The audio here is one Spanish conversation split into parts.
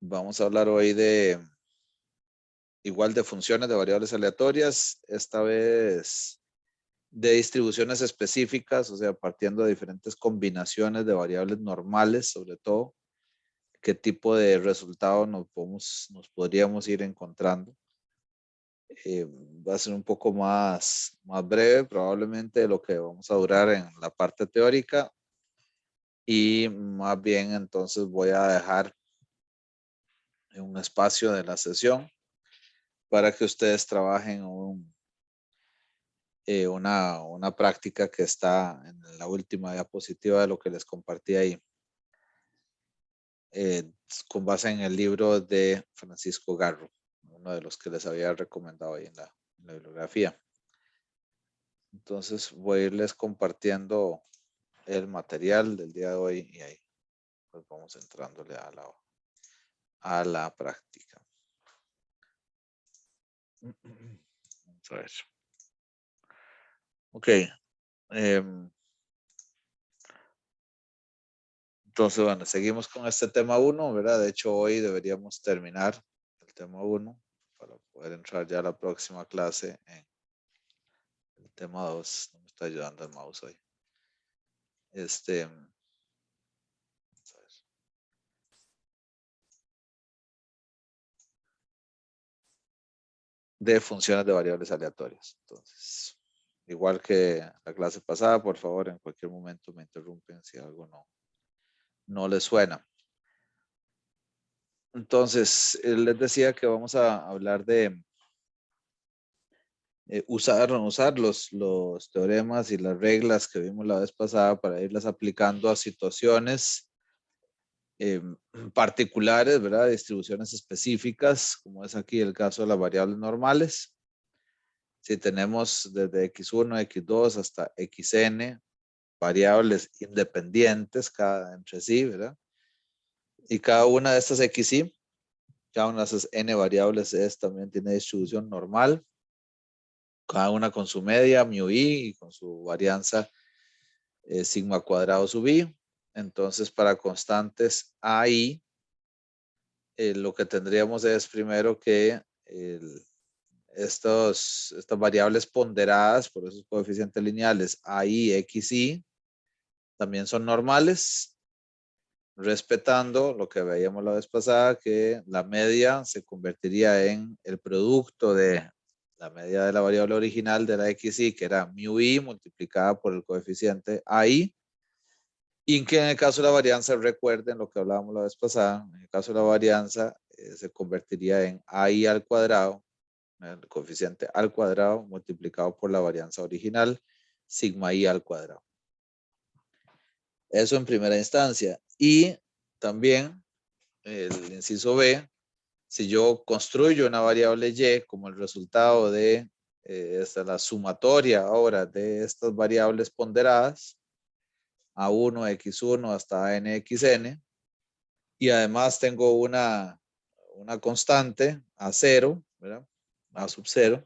Vamos a hablar hoy de igual de funciones de variables aleatorias, esta vez de distribuciones específicas, o sea, partiendo de diferentes combinaciones de variables normales, sobre todo, qué tipo de resultado nos podríamos ir encontrando. Va a ser un poco más breve, probablemente, de lo que vamos a durar en la parte teórica, y más bien entonces voy a dejar un espacio de la sesión para que ustedes trabajen una práctica que está en la última diapositiva de lo que les compartí ahí, con base en el libro de Francisco Garro, uno de los que les había recomendado ahí en la bibliografía. Entonces voy a irles compartiendo el material del día de hoy y ahí pues vamos entrándole a la práctica. Vamos a ver. Ok. Entonces, bueno, seguimos con este tema 1, ¿verdad? De hecho, hoy deberíamos terminar el tema 1 para poder entrar ya a la próxima clase en el tema 2. No me está ayudando el mouse hoy. Vamos a ver. De funciones de variables aleatorias. Entonces, igual que la clase pasada, por favor, en cualquier momento me interrumpen si algo no les suena. Entonces, les decía que vamos a hablar de usar los teoremas y las reglas que vimos la vez pasada para irlas aplicando a situaciones particulares, ¿verdad? Distribuciones específicas, como es aquí el caso de las variables normales. Si tenemos desde x1, x2 hasta xn variables independientes cada entre sí, ¿verdad? Y cada una de estas xy, cada una de esas n variables también tiene distribución normal, cada una con su media, mu i, y con su varianza sigma cuadrado sub i. Entonces, para constantes a i, lo que tendríamos es primero que estas variables ponderadas por esos coeficientes lineales a i, x, y, también son normales, respetando lo que veíamos la vez pasada, que la media se convertiría en el producto de la media de la variable original de la xy, que era mu i multiplicada por el coeficiente ai, y que en el caso de la varianza, recuerden lo que hablábamos la vez pasada, en el caso de la varianza se convertiría en ai al cuadrado, el coeficiente al cuadrado multiplicado por la varianza original, sigma i al cuadrado. Eso en primera instancia. Y también el inciso B, si yo construyo una variable y como el resultado de la sumatoria ahora de estas variables ponderadas, A1, X1 hasta NXN, y además tengo una constante A0, ¿verdad? A sub 0,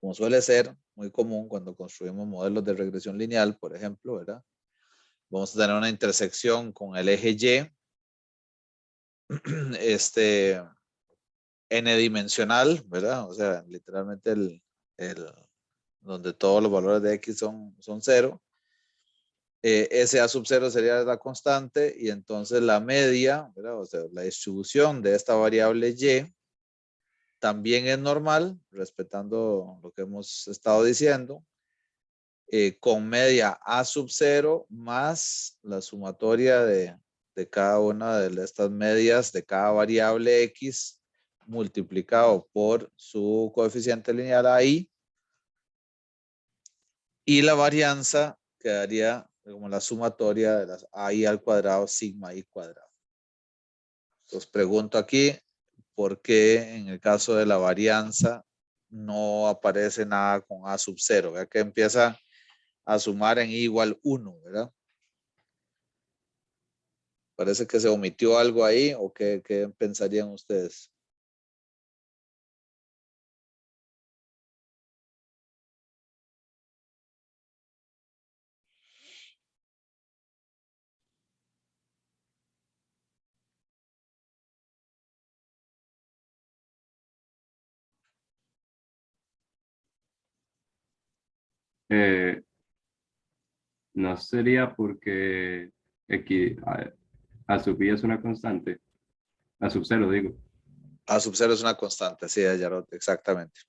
como suele ser muy común cuando construimos modelos de regresión lineal, por ejemplo, ¿verdad? Vamos a tener una intersección con el eje Y, n-dimensional, ¿verdad? O sea, literalmente donde todos los valores de X son 0. Ese A sub 0 sería la constante y entonces la media, ¿verdad? O sea, la distribución de esta variable Y también es normal, respetando lo que hemos estado diciendo, con media A sub 0 más la sumatoria de cada una de estas medias de cada variable X multiplicado por su coeficiente lineal AI, y la varianza quedaría como la sumatoria de las AI al cuadrado sigma I cuadrado. Entonces pregunto aquí, ¿por qué en el caso de la varianza no aparece nada con A sub 0? Vea que empieza a sumar en I igual 1, ¿verdad? Parece que se omitió algo ahí, ¿o qué pensarían ustedes? Eh, no sería porque X, a sub i es una constante. A sub 0, digo. A sub 0 es una constante, sí, Yarot, exactamente.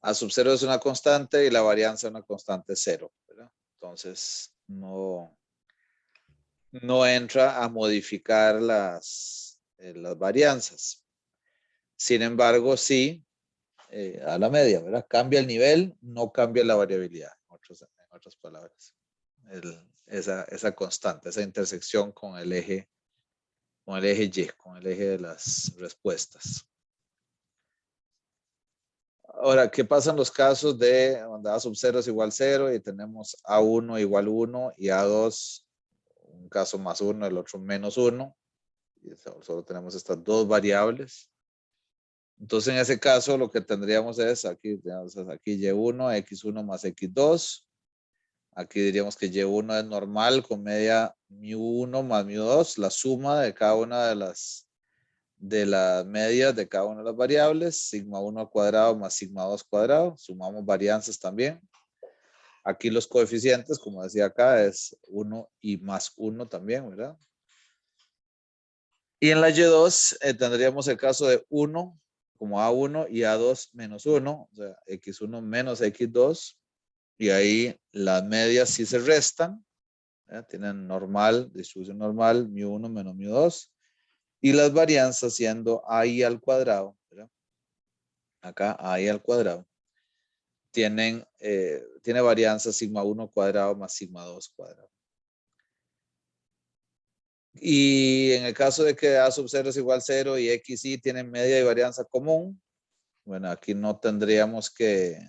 A sub 0 es una constante y la varianza es una constante 0, ¿verdad? Entonces, no entra a modificar las varianzas. Sin embargo, sí, a la media, ¿verdad? Cambia el nivel, no cambia la variabilidad, en otras palabras. Esa constante, esa intersección con el eje Y, con el eje de las respuestas. Ahora, ¿qué pasa en los casos de donde A sub 0 es igual 0 y tenemos A1 igual 1 y A2, un caso más 1, el otro menos 1? Y solo tenemos estas dos variables. Entonces, en ese caso, lo que tendríamos es aquí Y1, X1 más X2. Aquí diríamos que Y1 es normal con media μ1 más μ2, la suma de cada una de las medias de cada una de las variables, sigma 1 al cuadrado más sigma 2 cuadrado, sumamos varianzas también. Aquí los coeficientes, como decía acá, es 1 y más 1 también, ¿verdad? Y en la Y2 tendríamos el caso de 1 como A1 y A2 menos 1, o sea, X1 menos X2, y ahí las medias sí se restan, ¿verdad? Tienen normal, distribución normal, μ1 menos μ2, y las varianzas siendo AI al cuadrado, ¿verdad? Acá AI al cuadrado, tiene varianza sigma 1 cuadrado más sigma 2 cuadrado. Y en el caso de que A sub 0 es igual a 0 y X y tienen media y varianza común, bueno, aquí no tendríamos que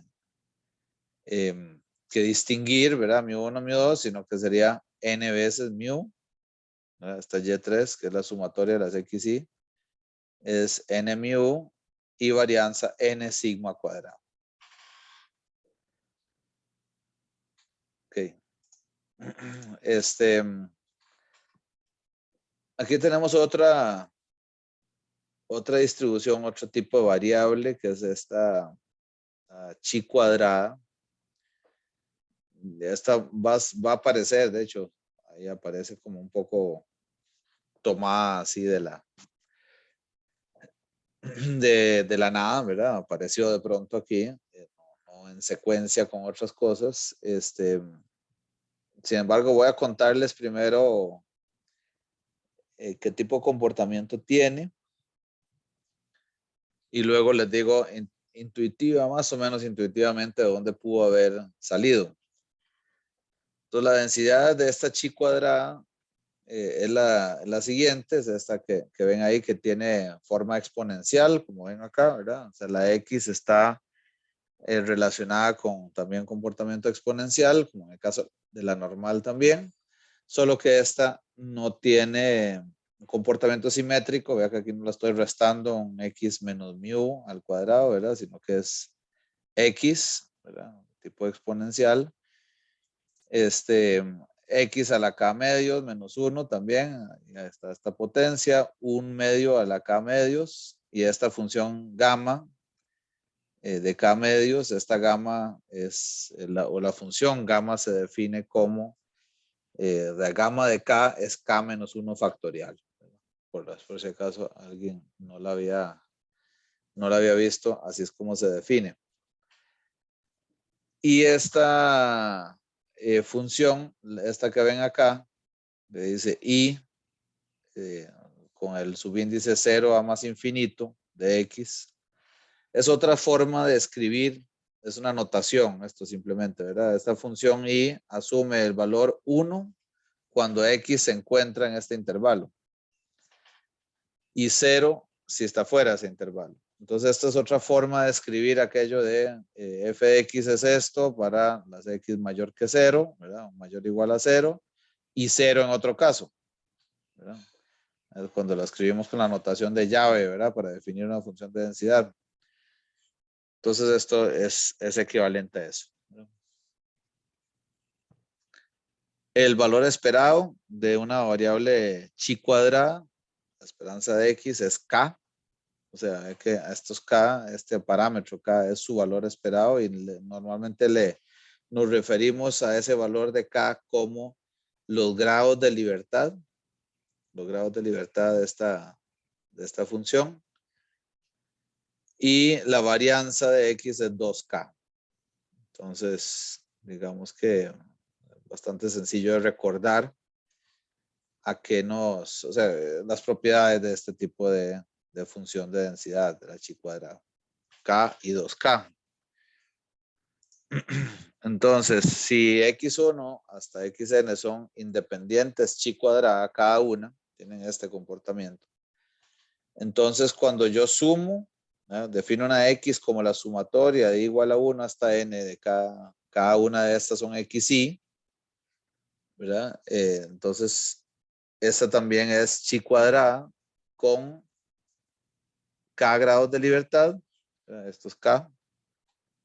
distinguir, ¿verdad? μ1, μ2, sino que sería n veces μ, ¿verdad? Esta Y3, que es la sumatoria de las X y, es n μ y varianza n sigma cuadrado. Ok. Aquí tenemos otra distribución, otro tipo de variable, que es esta chi cuadrada. Esta va a aparecer, de hecho, ahí aparece como un poco tomada así de la nada, ¿verdad? Apareció de pronto aquí, no en secuencia con otras cosas. Sin embargo, voy a contarles primero qué tipo de comportamiento tiene y luego les digo más o menos intuitivamente de dónde pudo haber salido. Entonces, la densidad de esta chi cuadrada es la siguiente, es esta que ven ahí, que tiene forma exponencial, como ven acá, ¿verdad? O sea, la X está relacionada con también comportamiento exponencial, como en el caso de la normal también, solo que esta no tiene un comportamiento simétrico. Vea que aquí no la estoy restando un X menos μ al cuadrado, ¿verdad? Sino que es X, ¿verdad? Tipo exponencial. X a la K medios menos 1 también, ya está esta potencia, 1 medio a la K medios, y esta función gamma de K medios, esta gamma es, o la función gamma se define como la gamma de K es K menos 1 factorial. Por si acaso alguien no la había visto, así es como se define. Y esta función, esta que ven acá, le dice I con el subíndice 0 a más infinito de X. Es otra forma de escribir, es una notación, esto simplemente, ¿verdad? Esta función I asume el valor 1 cuando X se encuentra en este intervalo y 0 si está fuera de ese intervalo. Entonces, esta es otra forma de escribir aquello de f de x es esto para las x mayor que 0, ¿verdad? Mayor o igual a 0, y 0 en otro caso, ¿verdad? Es cuando lo escribimos con la notación de llave, ¿verdad? Para definir una función de densidad. Entonces, esto es equivalente a eso, ¿verdad? El valor esperado de una variable chi cuadrada, la esperanza de x es k. O sea, es que a estos K, este parámetro K es su valor esperado y normalmente le nos referimos a ese valor de K como los grados de libertad. Los grados de libertad de esta función. Y la varianza de X es 2K. Entonces, digamos que es bastante sencillo de recordar a qué o sea, las propiedades de este tipo de función de densidad de la chi cuadrada. K y 2K. Entonces, si X1 hasta Xn son independientes chi cuadrada cada una, tienen este comportamiento. Entonces, cuando yo sumo, defino una X como la sumatoria de igual a 1 hasta N de cada una de estas son XY, ¿verdad? Entonces, esta también es chi cuadrada con K grados de libertad, ¿verdad? Estos K.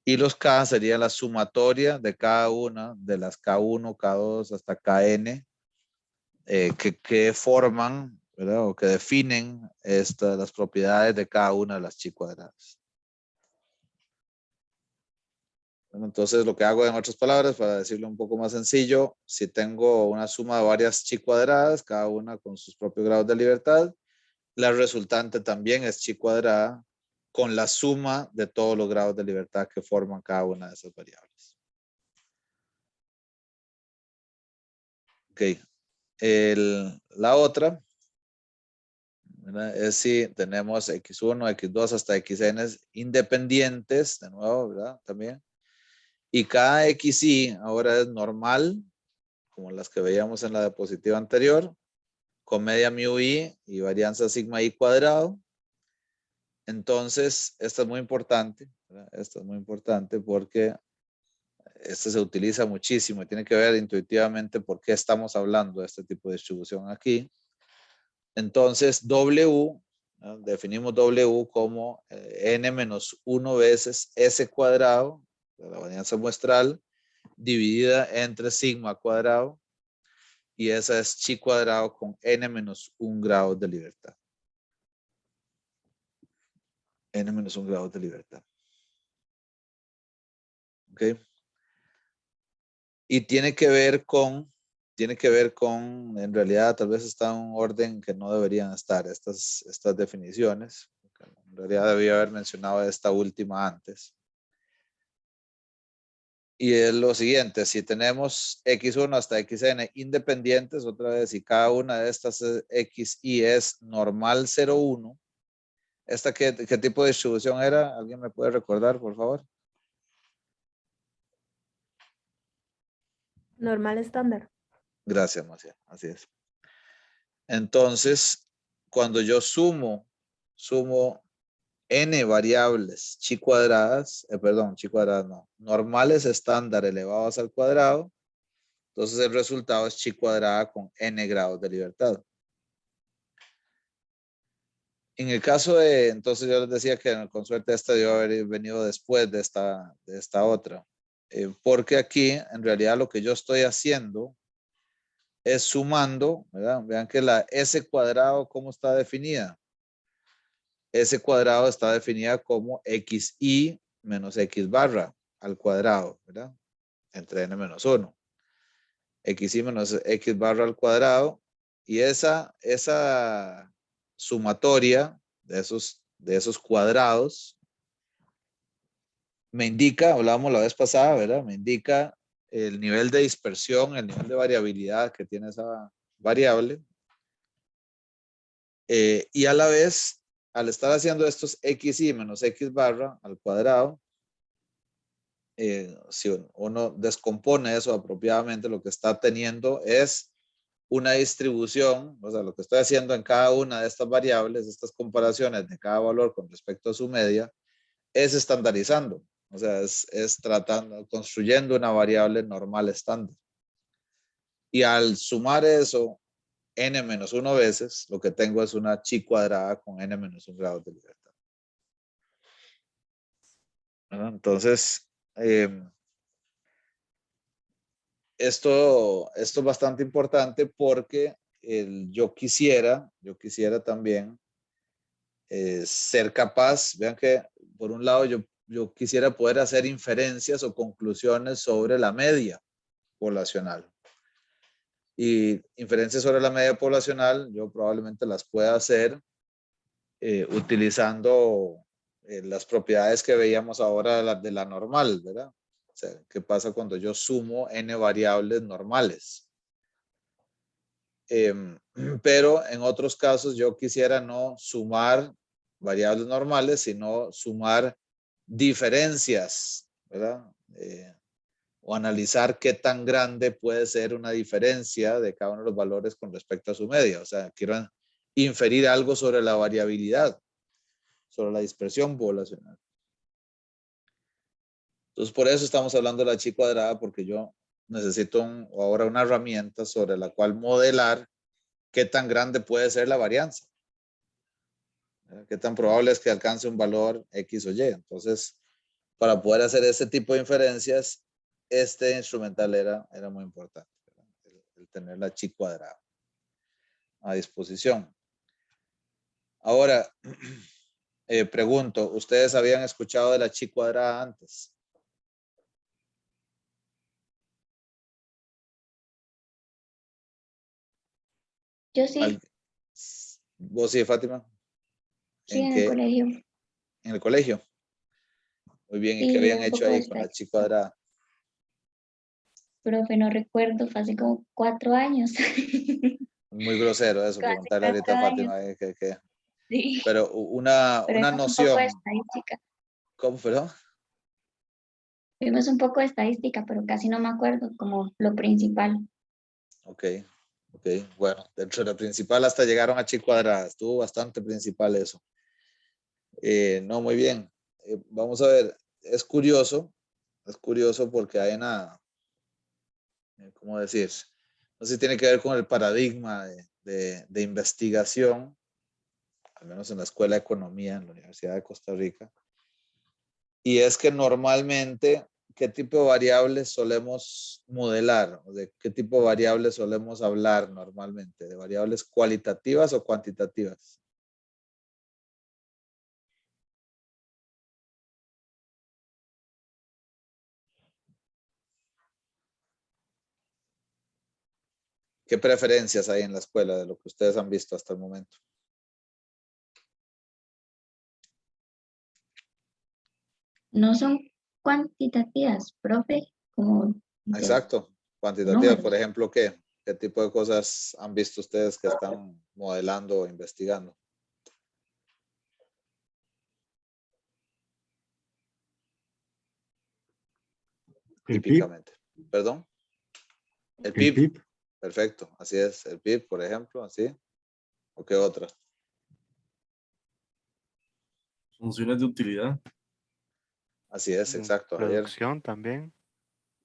Y los K serían la sumatoria de cada una de las K1, K2 hasta Kn que forman, ¿verdad? O que definen las propiedades de cada una de las chi cuadradas. Bueno, entonces lo que hago en otras palabras, para decirlo un poco más sencillo, si tengo una suma de varias chi cuadradas, cada una con sus propios grados de libertad, la resultante también es chi cuadrada con la suma de todos los grados de libertad que forman cada una de esas variables. Ok. La otra, ¿verdad? Es si tenemos X1, X2 hasta Xn independientes, de nuevo, ¿verdad? También. Y cada XY ahora es normal, como las que veíamos en la diapositiva anterior, con media mu i y varianza sigma i cuadrado. Entonces, esto es muy importante, ¿verdad? Esto es muy importante porque esto se utiliza muchísimo y tiene que ver intuitivamente por qué estamos hablando de este tipo de distribución aquí. Entonces, W, ¿no? Definimos W como n menos 1 veces S cuadrado, de la varianza muestral, dividida entre sigma cuadrado, y esa es chi cuadrado con n menos 1 grado de libertad. N menos 1 grado de libertad. ¿Ok? Y tiene que ver con, en realidad tal vez está en un orden que no deberían estar estas definiciones. En realidad debía haber mencionado esta última antes. Y es lo siguiente, si tenemos X1 hasta Xn independientes, otra vez, si cada una de estas XY es normal 0,1, ¿esta qué tipo de distribución era? ¿Alguien me puede recordar, por favor? Normal estándar. Gracias, Maciel, así es. Entonces, cuando yo sumo n variables chi cuadradas, no, normales estándar elevados al cuadrado, entonces el resultado es chi cuadrada con n grados de libertad. En el caso de, entonces yo les decía que con suerte esta debió haber venido después de esta otra. Porque aquí en realidad lo que yo estoy haciendo es sumando, ¿verdad? Vean que la S cuadrado, ¿cómo está definida? S cuadrado está definida como XY menos X barra al cuadrado, ¿verdad? Entre n menos 1. XY menos X barra al cuadrado. Y esa sumatoria de esos cuadrados me indica, hablábamos la vez pasada, ¿verdad? Me indica el nivel de dispersión, el nivel de variabilidad que tiene esa variable. Y a la vez, al estar haciendo estos XY menos X barra al cuadrado, si uno descompone eso apropiadamente, lo que está teniendo es una distribución, o sea, lo que estoy haciendo en cada una de estas variables, estas comparaciones de cada valor con respecto a su media, es estandarizando, o sea, es construyendo una variable normal estándar. Y al sumar eso n menos 1 veces, lo que tengo es una chi cuadrada con n menos 1 grado de libertad. ¿Verdad? Entonces, esto es bastante importante porque yo quisiera también ser capaz, vean que por un lado yo yo quisiera poder hacer inferencias o conclusiones sobre la media poblacional. Y inferencias sobre la media poblacional yo probablemente las pueda hacer utilizando las propiedades que veíamos ahora de la normal, ¿verdad? O sea, ¿qué pasa cuando yo sumo n variables normales? Pero en otros casos yo quisiera no sumar variables normales, sino sumar diferencias, ¿verdad? O analizar qué tan grande puede ser una diferencia de cada uno de los valores con respecto a su media. O sea, quiero inferir algo sobre la variabilidad, sobre la dispersión poblacional. Entonces, por eso estamos hablando de la chi cuadrada, porque yo necesito ahora una herramienta sobre la cual modelar qué tan grande puede ser la varianza. Qué tan probable es que alcance un valor X o Y. Entonces, para poder hacer ese tipo de inferencias, este instrumental era muy importante, el tener la chi cuadrada a disposición. Ahora, pregunto, ¿ustedes habían escuchado de la chi cuadrada antes? Yo sí, ¿Vos sí, Fátima? sí, en el colegio. ¿En el colegio? Muy bien, ¿y qué Sí, habían un hecho poco de ahí con la chi cuadrada? profe, no recuerdo, fue hace como 4 años. Muy grosero eso, Casi preguntarle 4 ahorita a años, Fátima. sí. Pero Pero una vimos un poco de noción. estadística. ¿Cómo, perdón? Vimos un poco de estadística, pero casi no me acuerdo, como lo principal. Ok, ok. Bueno, dentro de la principal hasta llegaron a chi cuadrada. Estuvo bastante principal eso. No, muy bien. Vamos a ver, es curioso porque hay una, ¿cómo decir? No sé si tiene que ver con el paradigma de investigación, al menos en la Escuela de Economía en la Universidad de Costa Rica. Y es que normalmente, ¿qué tipo de variables solemos modelar? ¿O de qué tipo de variables solemos hablar normalmente? ¿De variables cualitativas o cuantitativas? ¿Qué preferencias hay en la escuela de lo que ustedes han visto hasta el momento? No son cuantitativas, profe, como de Exacto. Cuantitativas, por números. ejemplo, ¿qué? ¿Qué tipo de cosas han visto ustedes que están modelando o investigando? El PIB, Típicamente. ¿Perdón? El el PIB. PIB, Perfecto. Así es. El PIB, por ejemplo, así. ¿O qué otra? funciones de utilidad. Así es, exacto, Javier. Producción también.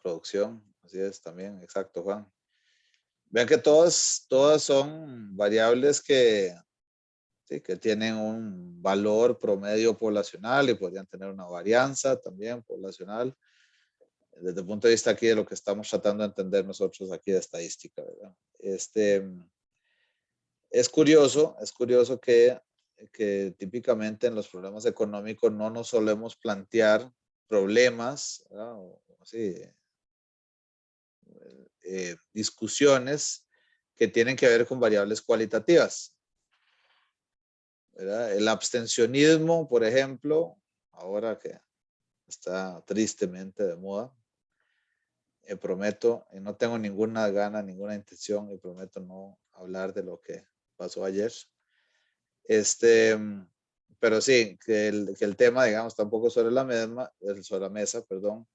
Producción, así es también, exacto, Juan. Vean que todas son variables que, sí, que tienen un valor promedio poblacional y podrían tener una varianza también poblacional. Desde el punto de vista aquí de lo que estamos tratando de entender nosotros aquí de estadística, ¿verdad? Es curioso que típicamente en los problemas económicos no nos solemos plantear problemas, ¿verdad? O así, discusiones que tienen que ver con variables cualitativas, ¿verdad? El abstencionismo, por ejemplo, ahora que está tristemente de moda, prometo, y no tengo ninguna gana, ninguna intención, y prometo no hablar de lo que pasó ayer. Pero sí, que el tema, digamos, está un poco sobre la mesa, perdón,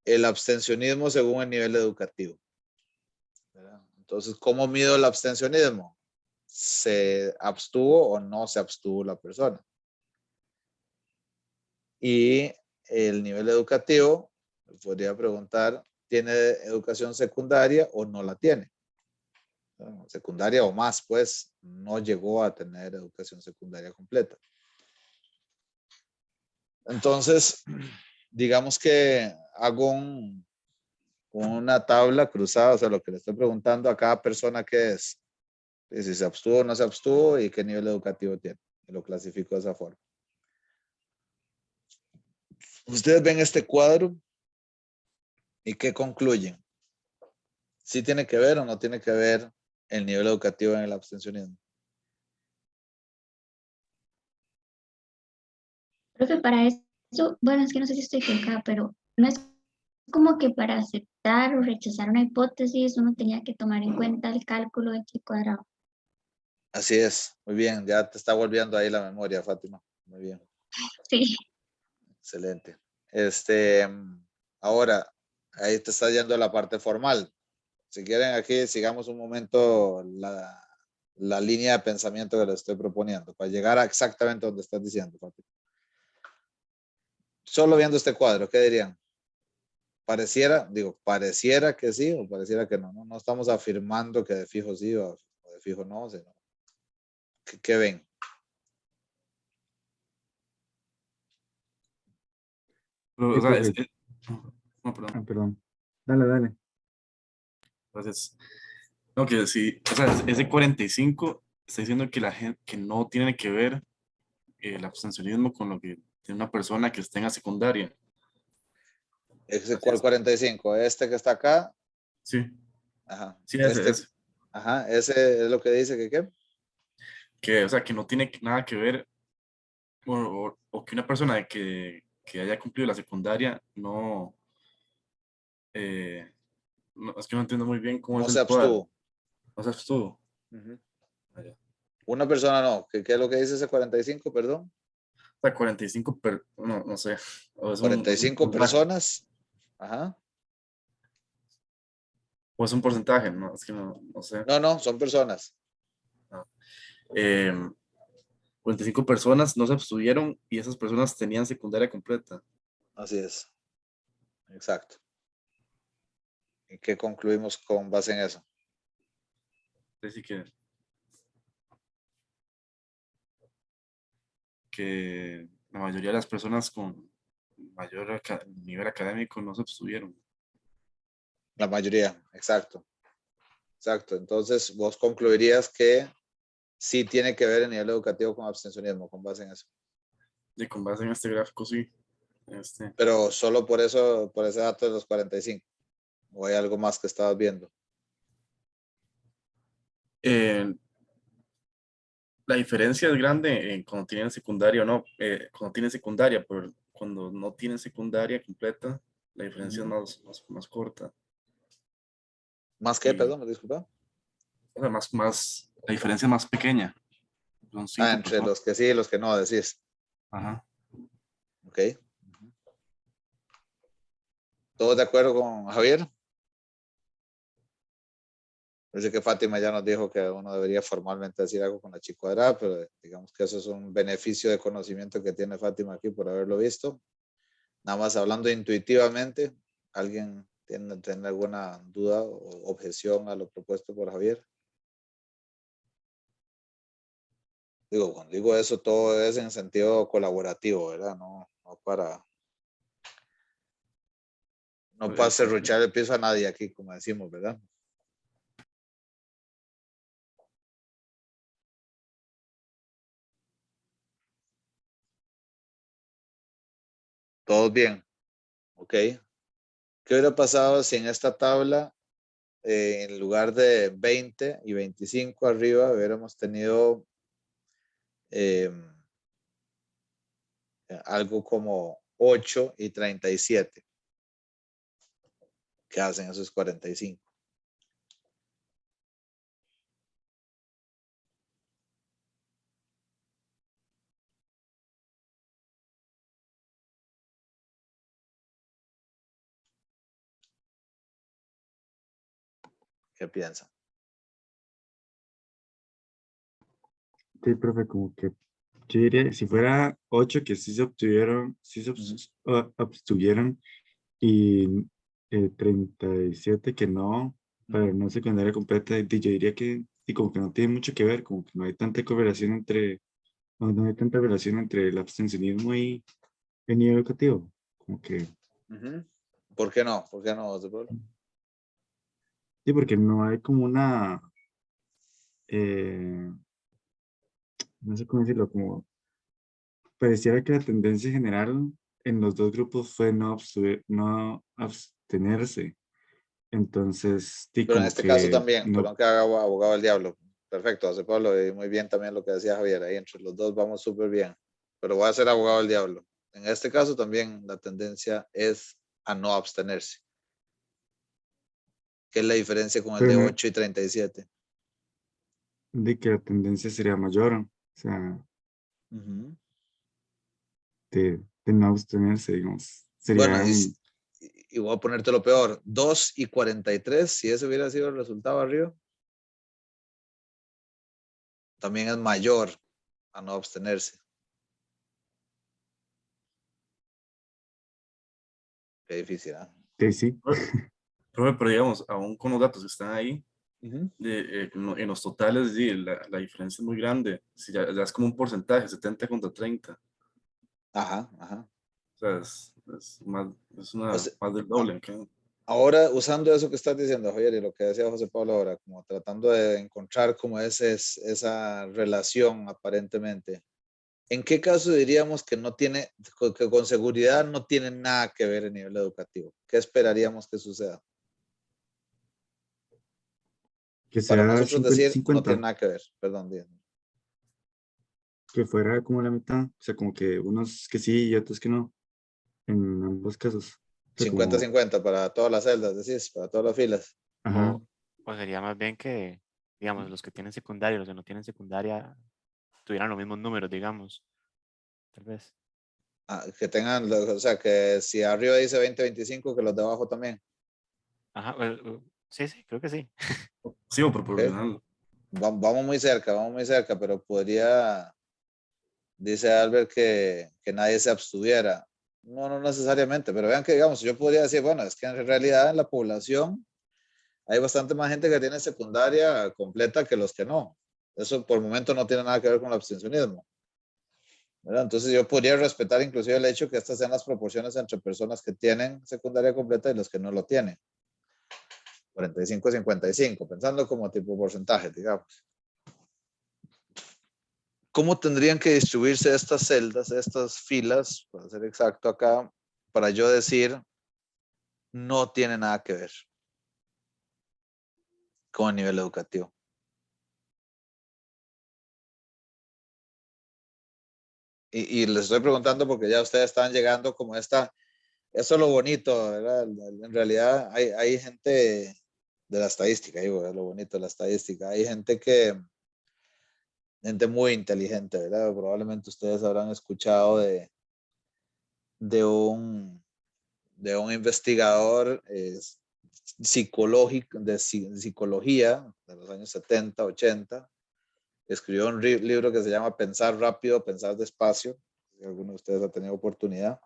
el abstencionismo según el nivel educativo, ¿verdad? Entonces, ¿cómo mido el abstencionismo? ¿Se abstuvo o no se abstuvo la persona? Y el nivel educativo, podría preguntar, ¿tiene educación secundaria o no la tiene? Secundaria o más, pues, no llegó a tener educación secundaria completa. Entonces, digamos que hago una tabla cruzada, o sea, lo que le estoy preguntando a cada persona que es, si se abstuvo o no se abstuvo y qué nivel educativo tiene. Y lo clasifico de esa forma. Ustedes ven este cuadro y ¿qué concluyen? ¿Sí tiene que ver o no tiene que ver el nivel educativo en el abstencionismo? Profe, para eso, bueno, es que no sé si estoy equivocada, pero no es como que para aceptar o rechazar una hipótesis uno tenía que tomar en cuenta el cálculo de chi cuadrado. Así es, muy bien, ya te está volviendo ahí la memoria, Fátima. Muy bien, Sí. excelente. Ahora, ahí te está yendo la parte formal. Si quieren, aquí sigamos un momento la línea de pensamiento que les estoy proponiendo para llegar a exactamente donde estás diciendo, Fátima. Solo viendo este cuadro, ¿qué dirían? Pareciera que sí o pareciera que no. No estamos afirmando que de fijo sí o de fijo no, sino ¿qué ven? Pero, Sí, o sea, profe. no, perdón, Ah, perdón. Dale, dale. gracias. No, que sí, o sea, ese 45 está diciendo que la gente, que no tiene que ver el abstencionismo con lo que tiene una persona que está en la secundaria. ¿Ese Así cuál es. 45? Este que está acá. Sí, Ajá. sí, ese. Ajá, ese es lo que dice que qué. Que, o sea, que no tiene nada que ver, o que una persona que haya cumplido la secundaria eh, es que no entiendo muy bien cómo No es se el cuadro. abstuvo. O sea, estuvo. Ujú. Allá. Una persona no. ¿Qué es lo que dice ese 45, perdón? O sea, 45, no, no sé. O es un 45 porcentaje. personas. Ajá. O es un porcentaje, no, es que no, no sé. No, son personas. No. Eh, 45 personas no se abstuvieron y esas personas tenían secundaria completa. Así es. Exacto. ¿Y qué concluimos con base en eso? Así que la mayoría de las personas con mayor nivel académico no se abstuvieron. La mayoría, exacto. Exacto. Entonces, vos concluirías que sí tiene que ver el nivel educativo con abstencionismo, con base en eso. Y con base en este gráfico, sí. Pero solo por eso, por ese dato de los 45. ¿O hay algo más que estabas viendo? Eh, la diferencia es grande cuando tienen secundaria o no. Cuando tienen secundaria, pero cuando no tienen secundaria completa, la diferencia es más corta. ¿Más qué, Y perdón? ¿Me disculpa? o sea, la diferencia es más pequeña. Son Ah, 5 entre personas. los que sí y los que no, decís. Ajá. Ok. ¿Todos de acuerdo con Javier? Parece que Fátima ya nos dijo que uno debería formalmente decir algo con la chi cuadrada, pero digamos que eso es un beneficio de conocimiento que tiene Fátima aquí por haberlo visto. Nada más hablando intuitivamente, ¿alguien tiene alguna duda o objeción a lo propuesto por Javier? Cuando digo eso, todo es en sentido colaborativo, ¿verdad? No para Sí, serruchar el piso a nadie aquí, como decimos, ¿verdad? Todos bien, ok. ¿Qué hubiera pasado si en esta tabla, en lugar de 20 y 25 arriba, hubiéramos tenido eh, algo como 8 y 37? ¿Qué hacen esos 45? ¿Qué piensan? Sí, profe, como que yo diría, si fuera 8 que sí se obtuvieron, abstuvieron y 37 que no, para no secundaria completa, yo diría que y como que no tiene mucho que ver, como que no hay tanta correlación entre, no hay tanta relación entre el abstencionismo y el nivel educativo. Como que, ¿Por qué no? ¿Por qué no, Pablo? sí, porque no hay como una, eh, no sé cómo decirlo, como pareciera que la tendencia general en los dos grupos fue no abstenerse. Entonces, sí, Pero en como este caso que también, no, perdón que haga abogado del diablo. Perfecto, José Pablo, y muy bien también lo que decía Javier, ahí entre los dos vamos súper bien. Pero voy a ser abogado del diablo. En este caso también la tendencia es a no abstenerse. ¿Qué es la diferencia con el de pero 8 y 37? de que la tendencia sería mayor, o sea, Ujú. de no abstenerse, digamos. Bueno, Sería y voy a ponerte lo peor, 2 y 43, si ese hubiera sido el resultado arriba, también es mayor a no abstenerse. Qué difícil, ¿ah? sí, Pero digamos, aún con los datos que están ahí, Ujú. en los totales, sí, la diferencia es muy grande. Si ya es como un porcentaje, 70 contra 30. Ajá, ajá. O sea, O sea, más del a- doble. ¿Ok? ahora, usando eso que estás diciendo, Javier, y lo que decía José Pablo ahora, como tratando de encontrar como esa relación aparentemente, ¿en qué caso diríamos que no tiene, que con seguridad no tiene nada que ver a nivel educativo? ¿Qué esperaríamos que suceda? que Para sea nosotros decir, no tiene 50-50, nada que ver, perdón, díganme. que fuera como la mitad, o sea, como que unos que sí y otros que no, en ambos casos. O sea, como, 50-50 para todas las celdas, decís, para todas las filas. ajá, O sería más bien que, digamos, los que tienen secundaria y los que no tienen secundaria tuvieran los mismos números, digamos. Tal vez. Ah, que tengan, o sea, que si arriba dice 20-25, que los de abajo también. Ajá, sí, sí, creo que sí. Sí, o ¿Ok? proporcional. Vamos muy cerca, pero podría, dice Albert que nadie se abstuviera. No, no necesariamente, pero vean que, digamos, yo podría decir, bueno, es que en realidad en la población hay bastante más gente que tiene secundaria completa que los que no. Eso por el momento no tiene nada que ver con el abstencionismo, ¿verdad? Entonces yo podría respetar inclusive el hecho que estas sean las proporciones entre personas que tienen secundaria completa y los que no lo tienen. 45-55, pensando como tipo porcentaje, digamos. ¿Cómo tendrían que distribuirse estas celdas, estas filas, para ser exacto acá, para yo decir no tiene nada que ver con el nivel educativo? Y les estoy preguntando porque ya ustedes están llegando como eso es lo bonito, ¿verdad? En realidad hay gente de la estadística, digo, es lo bonito de la estadística. Hay gente muy inteligente, ¿verdad? Probablemente ustedes habrán escuchado de un, de un investigador psicológico, de psicología de los años 70, 80. Escribió un libro que se llama Pensar rápido, pensar despacio. Si alguno de ustedes ha tenido oportunidad.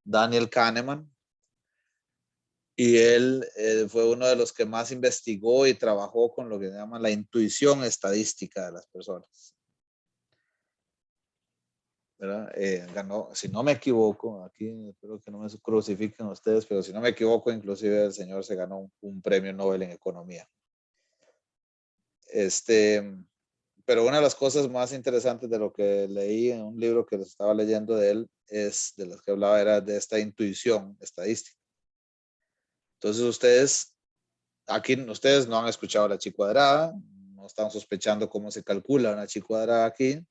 Daniel Kahneman. Y él fue uno de los que más investigó y trabajó con lo que se llama la intuición estadística de las personas. ¿Verdad? Ganó, si no me equivoco, aquí espero que no me crucifiquen ustedes, pero si no me equivoco, inclusive el señor se ganó un premio Nobel en economía. Pero una de las cosas más interesantes de lo que leí en un libro que les estaba leyendo de él, es de las que hablaba, era de esta intuición estadística. Entonces aquí ustedes no han escuchado la chi cuadrada, no están sospechando cómo se calcula una chi cuadrada aquí,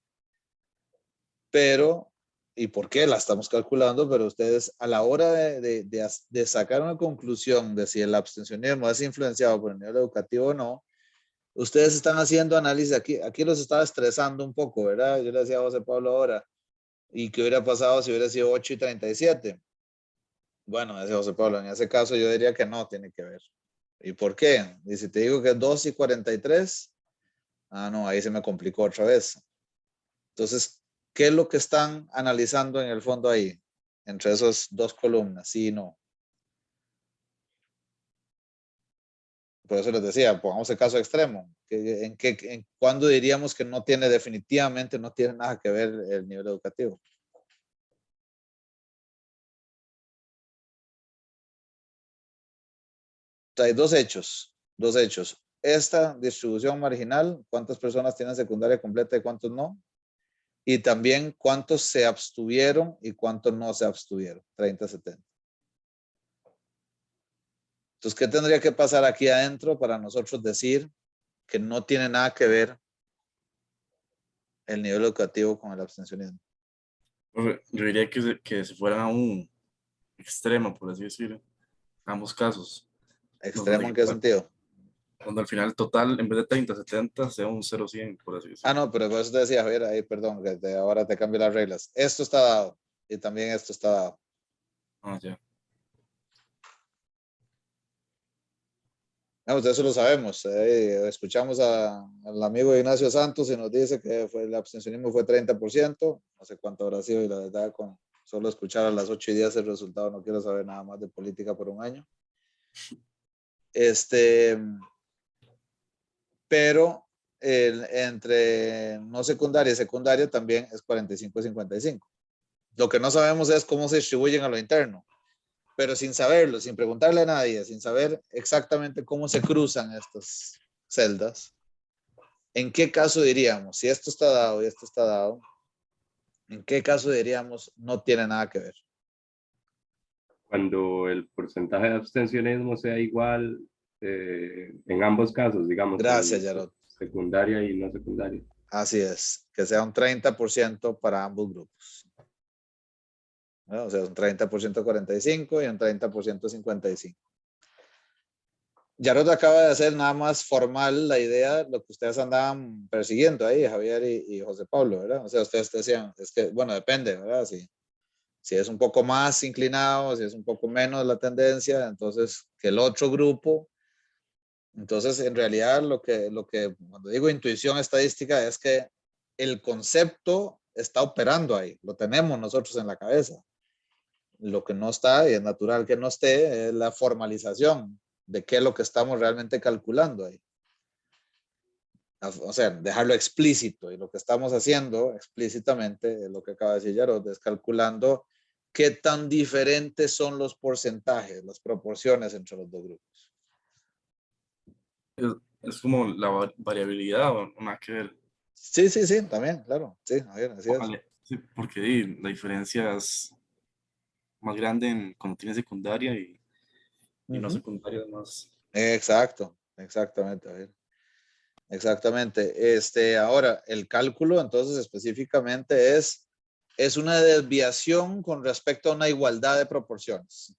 pero, ¿y por qué la estamos calculando? Pero ustedes a la hora de sacar una conclusión de si el abstencionismo es influenciado por el nivel educativo o no, ustedes están haciendo análisis aquí los estaba estresando un poco, ¿verdad? Yo le decía a José Pablo ahora, ¿y qué hubiera pasado si hubiera sido 8 y 37? Bueno, decía José Pablo, en ese caso yo diría que no tiene que ver. ¿Y por qué? Y si te digo que es 2 y 43, no, ahí se me complicó otra vez. Entonces, ¿qué es lo que están analizando en el fondo ahí? Entre esas dos columnas, sí y no. Por eso les decía, pongamos el caso extremo. ¿Cuándo diríamos que no tiene, definitivamente no tiene nada que ver el nivel educativo? Hay dos hechos. Esta distribución marginal, ¿cuántas personas tienen secundaria completa y cuántos no? Y también cuántos se abstuvieron y cuántos no se abstuvieron, 30-70. Entonces, ¿qué tendría que pasar aquí adentro para nosotros decir que no tiene nada que ver el nivel educativo con el abstencionismo? Yo diría que se fueran a un extremo, por así decirlo, ambos casos, ¿Extremo en qué sentido? donde al final total, en vez de 30-70, sea un 0-100, por así Ah, decirlo. no, pero por eso te decía, Javier, ahí, perdón, que ahora te cambio las reglas. Esto está dado y también esto está dado. Ah, ya. Vamos, de eso lo sabemos. Escuchamos al amigo Ignacio Santos y nos dice que el abstencionismo fue 30%. No sé cuánto habrá sido y la verdad, con solo escuchar a las 8:10 el resultado, no quiero saber nada más de política por un año. Pero entre no secundaria y secundaria también es 45-55. Lo que no sabemos es cómo se distribuyen a lo interno, pero sin saberlo, sin preguntarle a nadie, sin saber exactamente cómo se cruzan estas celdas, ¿en qué caso diríamos, si esto está dado y esto está dado, en qué caso diríamos no tiene nada que ver? Cuando el porcentaje de abstencionismo sea igual en ambos casos, digamos, Gracias, en Yarot. secundaria y no secundaria. Así es, que sea un 30% para ambos grupos. ¿No? O sea, un 30% 45 y un 30% 55. Yarot acaba de hacer nada más formal la idea, lo que ustedes andaban persiguiendo ahí, Javier y José Pablo, ¿verdad? O sea, ustedes decían, es que, bueno, depende, ¿verdad? Si es un poco más inclinado, si es un poco menos la tendencia, entonces que el otro grupo, entonces en realidad lo que cuando digo intuición estadística es que el concepto está operando ahí, lo tenemos nosotros en la cabeza. Lo que no está, y es natural que no esté, es la formalización de qué es lo que estamos realmente calculando ahí. O sea, dejarlo explícito, y lo que estamos haciendo explícitamente es lo que acaba de decir Yarod, es calculando qué tan diferentes son los porcentajes, las proporciones entre los dos grupos. Es como la variabilidad, o nada que ver. Sí, sí, sí, también, claro, sí, así es. Vale, sí, porque la diferencia es más grande cuando tiene secundaria y no secundaria es más. Exacto, exactamente, a ver. Exactamente. Ahora, el cálculo, entonces, específicamente es una desviación con respecto a una igualdad de proporciones.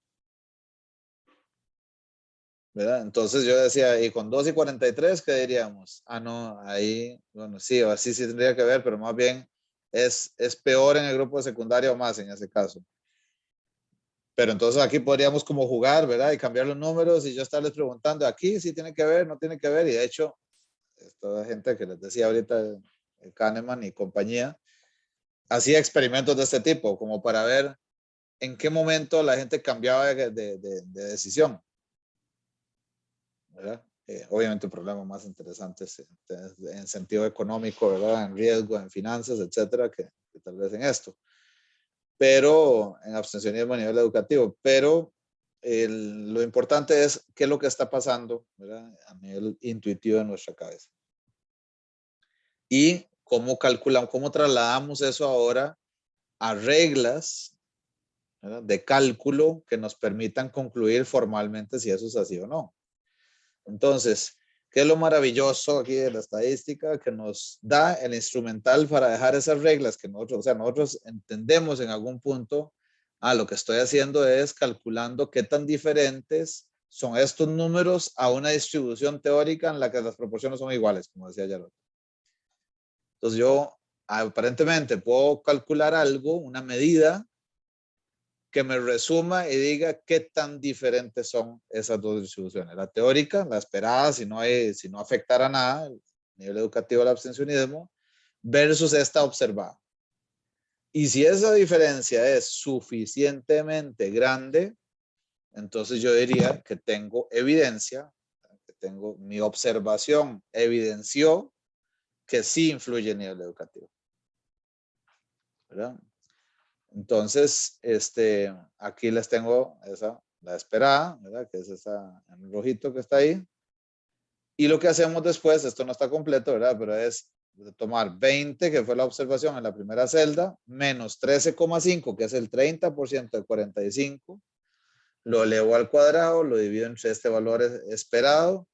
¿Verdad? Entonces yo decía, y con 2 y 43, ¿qué diríamos? Ah, no, ahí, bueno, sí, o así sí tendría que ver, pero más bien es peor en el grupo de secundaria o más en ese caso. Pero entonces aquí podríamos como jugar, ¿verdad? Y cambiar los números y yo estarles preguntando, aquí sí tiene que ver, no tiene que ver. Y de hecho, esta gente que les decía ahorita, el Kahneman y compañía, hacía experimentos de este tipo, como para ver en qué momento la gente cambiaba de decisión, ¿verdad? Obviamente problemas más interesantes en sentido económico, ¿verdad? En riesgo, en finanzas, etcétera, que tal vez en esto. Pero en abstencionismo a nivel educativo. Pero lo importante es qué es lo que está pasando, ¿verdad? A nivel intuitivo de nuestra cabeza. Y cómo calculamos, cómo trasladamos eso ahora a reglas, ¿verdad?, de cálculo que nos permitan concluir formalmente si eso es así o no. Entonces, ¿qué es lo maravilloso aquí de la estadística? Que nos da el instrumental para dejar esas reglas que nosotros, o sea, nosotros entendemos en algún punto, lo que estoy haciendo es calculando qué tan diferentes son estos números a una distribución teórica en la que las proporciones son iguales, como decía Yarot. Entonces yo aparentemente puedo calcular algo, una medida, que me resuma y diga qué tan diferentes son esas dos distribuciones. La teórica, la esperada, si no afectara nada, el nivel educativo del abstencionismo, versus esta observada. Y si esa diferencia es suficientemente grande, entonces yo diría que tengo evidencia, que tengo mi observación evidenció que sí influye el nivel educativo, ¿verdad? Entonces, aquí les tengo la esperada, ¿verdad? Que es esa en rojito que está ahí. Y lo que hacemos después, esto no está completo, ¿verdad? Pero es de tomar 20, que fue la observación en la primera celda, menos 13,5, que es el 30% de 45, lo elevo al cuadrado, lo divido entre este valor esperado,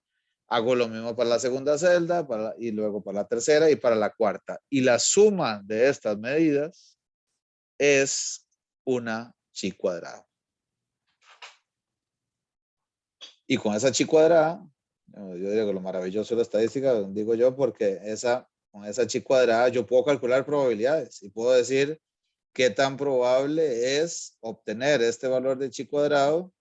hago lo mismo para la segunda celda y luego para la tercera y para la cuarta. Y la suma de estas medidas es una chi cuadrada. Y con esa chi cuadrada, yo digo que lo maravilloso de la estadística, digo yo, porque con esa chi cuadrada yo puedo calcular probabilidades y puedo decir qué tan probable es obtener este valor de chi cuadrado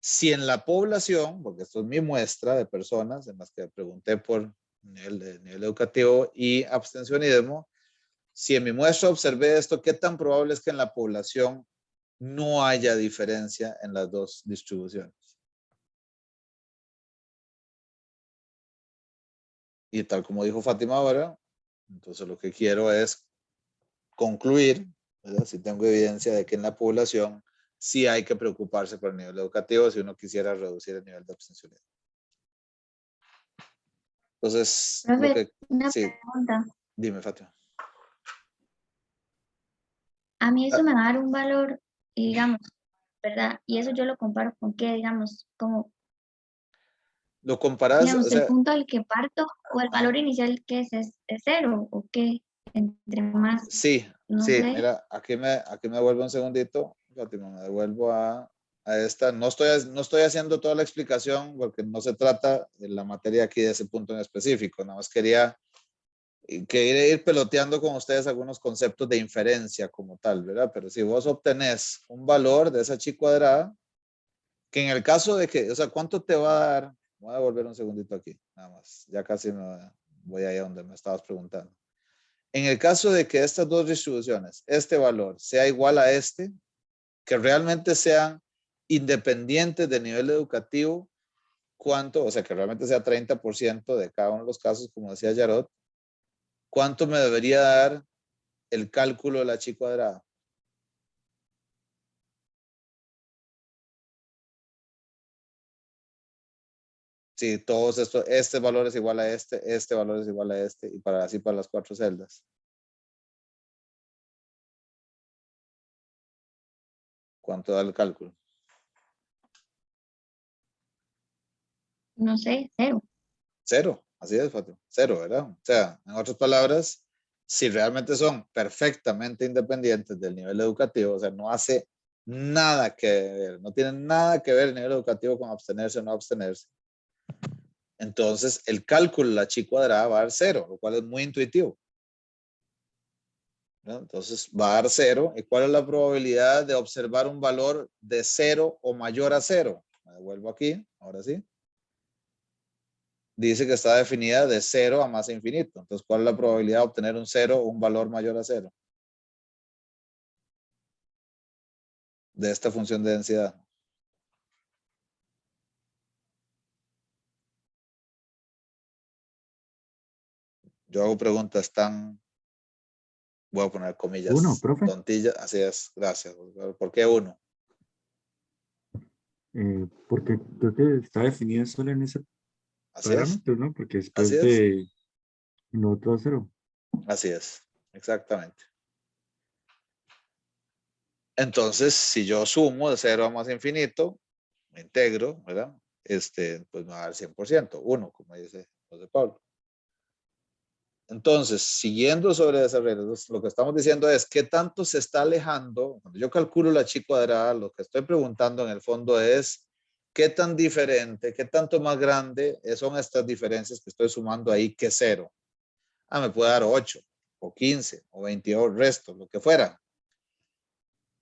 si en la población, porque esto es mi muestra de personas en las que pregunté por nivel educativo y abstencionismo, si en mi muestra observé esto, qué tan probable es que en la población no haya diferencia en las dos distribuciones. Y tal como dijo Fátima ahora, entonces lo que quiero es concluir, ¿verdad? Si tengo evidencia de que en la población sí hay que preocuparse por el nivel educativo si uno quisiera reducir el nivel de abstencionismo. Entonces, Profe, una sí, pregunta. dime, Fátima. A mí eso me va a dar un valor, y digamos, ¿verdad? Y eso yo lo comparo con qué, digamos, como, Lo comparas, digamos, o sea, el punto al que parto o el valor inicial que es cero o qué, entre más, sí, no sí, sé. mira, aquí me devuelvo un segundito, Fátima, me devuelvo a esta. No estoy haciendo toda la explicación porque no se trata de la materia aquí de ese punto en específico, nada más quería ir peloteando con ustedes algunos conceptos de inferencia como tal, ¿verdad? Pero si vos obtenés un valor de esa chi cuadrada, que en el caso de que, o sea, ¿cuánto te va a dar? Voy a volver un segundito aquí, nada más, ya casi voy ahí a donde me estabas preguntando. En el caso de que estas dos distribuciones, este valor sea igual a este, que realmente sean independientes del nivel educativo, ¿cuánto? O sea, que realmente sea 30% de cada uno de los casos, como decía Yarot, ¿cuánto me debería dar el cálculo de la chi cuadrada? Si todos estos, este valor es igual a este valor es igual a este, y así para las 4 celdas. ¿Cuánto da el cálculo? No sé, cero. Cero, así es, Fátima. Cero, ¿verdad? O sea, en otras palabras, si realmente son perfectamente independientes del nivel educativo, o sea, no hace nada que ver, no tiene nada que ver el nivel educativo con abstenerse o no abstenerse. Entonces, el cálculo de la chi cuadrada va a dar cero, lo cual es muy intuitivo, ¿no? Entonces, va a dar cero. ¿Y cuál es la probabilidad de observar un valor de cero o mayor a cero? Me devuelvo aquí, ahora sí. Dice que está definida de 0 a más infinito. Entonces, ¿cuál es la probabilidad de obtener un 0 o un valor mayor a 0? De esta función de densidad. Yo hago preguntas tan, voy a poner comillas, Uno, profe. tontillas. Así es, gracias. ¿Por qué 1? Porque creo que está definido solo en ese Así es, parámetro, ¿no? Porque así después es, de lo otro a cero. así es, exactamente. Entonces, si yo sumo de 0 a más infinito, me integro, ¿verdad? Pues me va a dar 100%, 1, como dice José Pablo. Entonces, siguiendo sobre esa regla, lo que estamos diciendo es qué tanto se está alejando. Cuando yo calculo la chi cuadrada, lo que estoy preguntando en el fondo es qué tan diferente, qué tanto más grande son estas diferencias que estoy sumando ahí que 0. Me puede dar 8 o 15 o 22 restos, lo que fuera.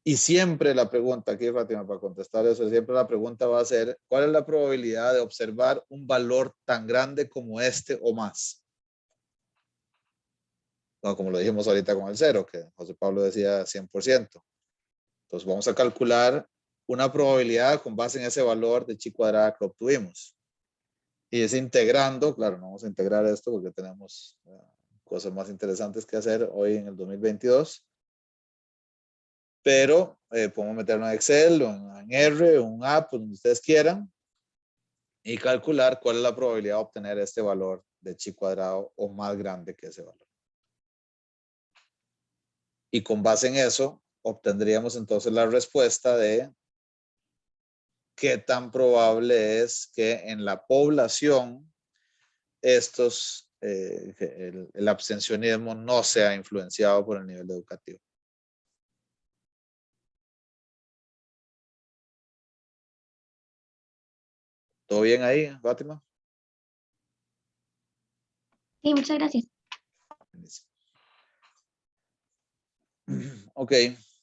Y siempre la pregunta aquí, Fátima, para contestar eso, siempre la pregunta va a ser, ¿cuál es la probabilidad de observar un valor tan grande como este o más? No, como lo dijimos ahorita con el 0, que José Pablo decía 100%. Entonces vamos a calcular una probabilidad con base en ese valor de chi cuadrada que obtuvimos. Y es integrando, claro, no vamos a integrar esto porque tenemos cosas más interesantes que hacer hoy en el 2022. Pero podemos meterlo en Excel o en R o en un app, donde ustedes quieran, y calcular cuál es la probabilidad de obtener este valor de chi cuadrado o más grande que ese valor. Y con base en eso, obtendríamos entonces la respuesta de qué tan probable es que en la población el abstencionismo no sea influenciado por el nivel educativo. ¿Todo bien ahí, Fátima? Sí, muchas gracias. Ok,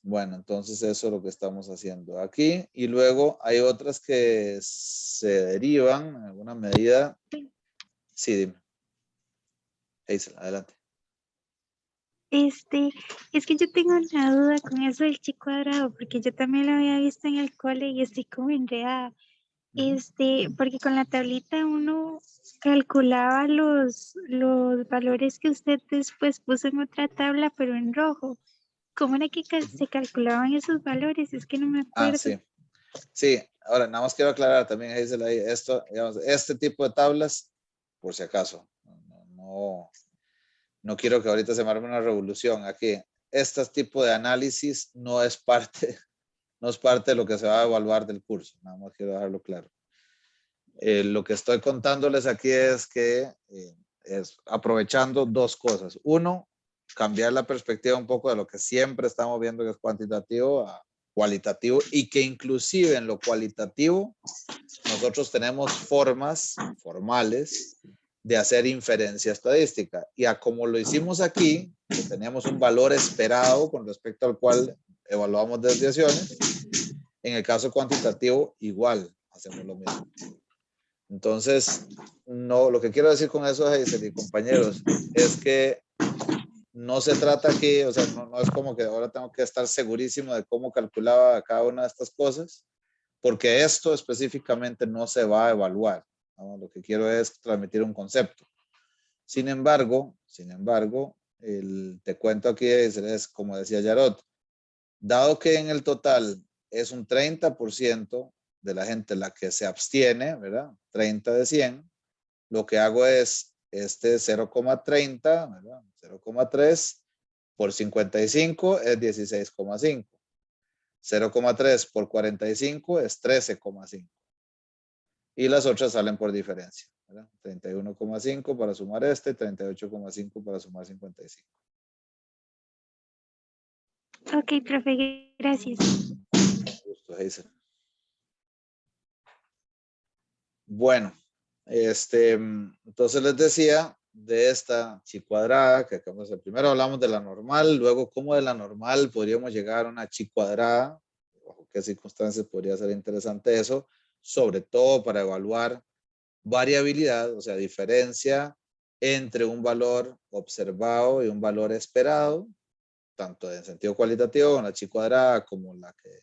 bueno, entonces eso es lo que estamos haciendo aquí. Y luego hay otras que se derivan en alguna medida. Sí, dime. Hazel, adelante. Es que yo tengo una duda con eso del chi cuadrado, porque yo también lo había visto en el cole y estoy como enredada. Porque con la tablita uno calculaba los valores que usted después puso en otra tabla, pero en rojo. ¿Cómo era que se calculaban esos valores? Es que no me acuerdo. Sí. Sí, ahora nada más quiero aclarar también, Hazel, ahí, esto, digamos, este tipo de tablas, por si acaso, no quiero que ahorita se me arme una revolución aquí. Este tipo de análisis no es parte de lo que se va a evaluar del curso, nada más quiero dejarlo claro. Lo que estoy contándoles aquí es que es aprovechando dos cosas. Uno, cambiar la perspectiva un poco de lo que siempre estamos viendo que es cuantitativo a cualitativo, y que inclusive en lo cualitativo nosotros tenemos formas formales de hacer inferencia estadística, y a como lo hicimos aquí, que teníamos un valor esperado con respecto al cual evaluamos desviaciones, en el caso cuantitativo igual hacemos lo mismo. Entonces, no, lo que quiero decir con eso, Hazel y compañeros, es que no se trata aquí, o sea, no es como que ahora tengo que estar segurísimo de cómo calculaba cada una de estas cosas, porque esto específicamente no se va a evaluar, ¿no? Lo que quiero es transmitir un concepto. Sin embargo, te cuento aquí, es como decía Yarot, dado que en el total es un 30% de la gente la que se abstiene, ¿verdad? 30 de 100, lo que hago es 0,30, ¿verdad? 0,3 por 55 es 16,5. 0,3 por 45 es 13,5. Y las otras salen por diferencia, ¿verdad? 31,5 para sumar 38,5 para sumar 55. Ok, profe, gracias. Gusto, Hazel. Bueno, entonces les decía de esta chi cuadrada que acabamos de hacer. Primero hablamos de la normal, luego cómo de la normal podríamos llegar a una chi cuadrada, bajo qué circunstancias podría ser interesante eso, sobre todo para evaluar variabilidad, o sea, diferencia entre un valor observado y un valor esperado, tanto en sentido cualitativo, la chi cuadrada como la que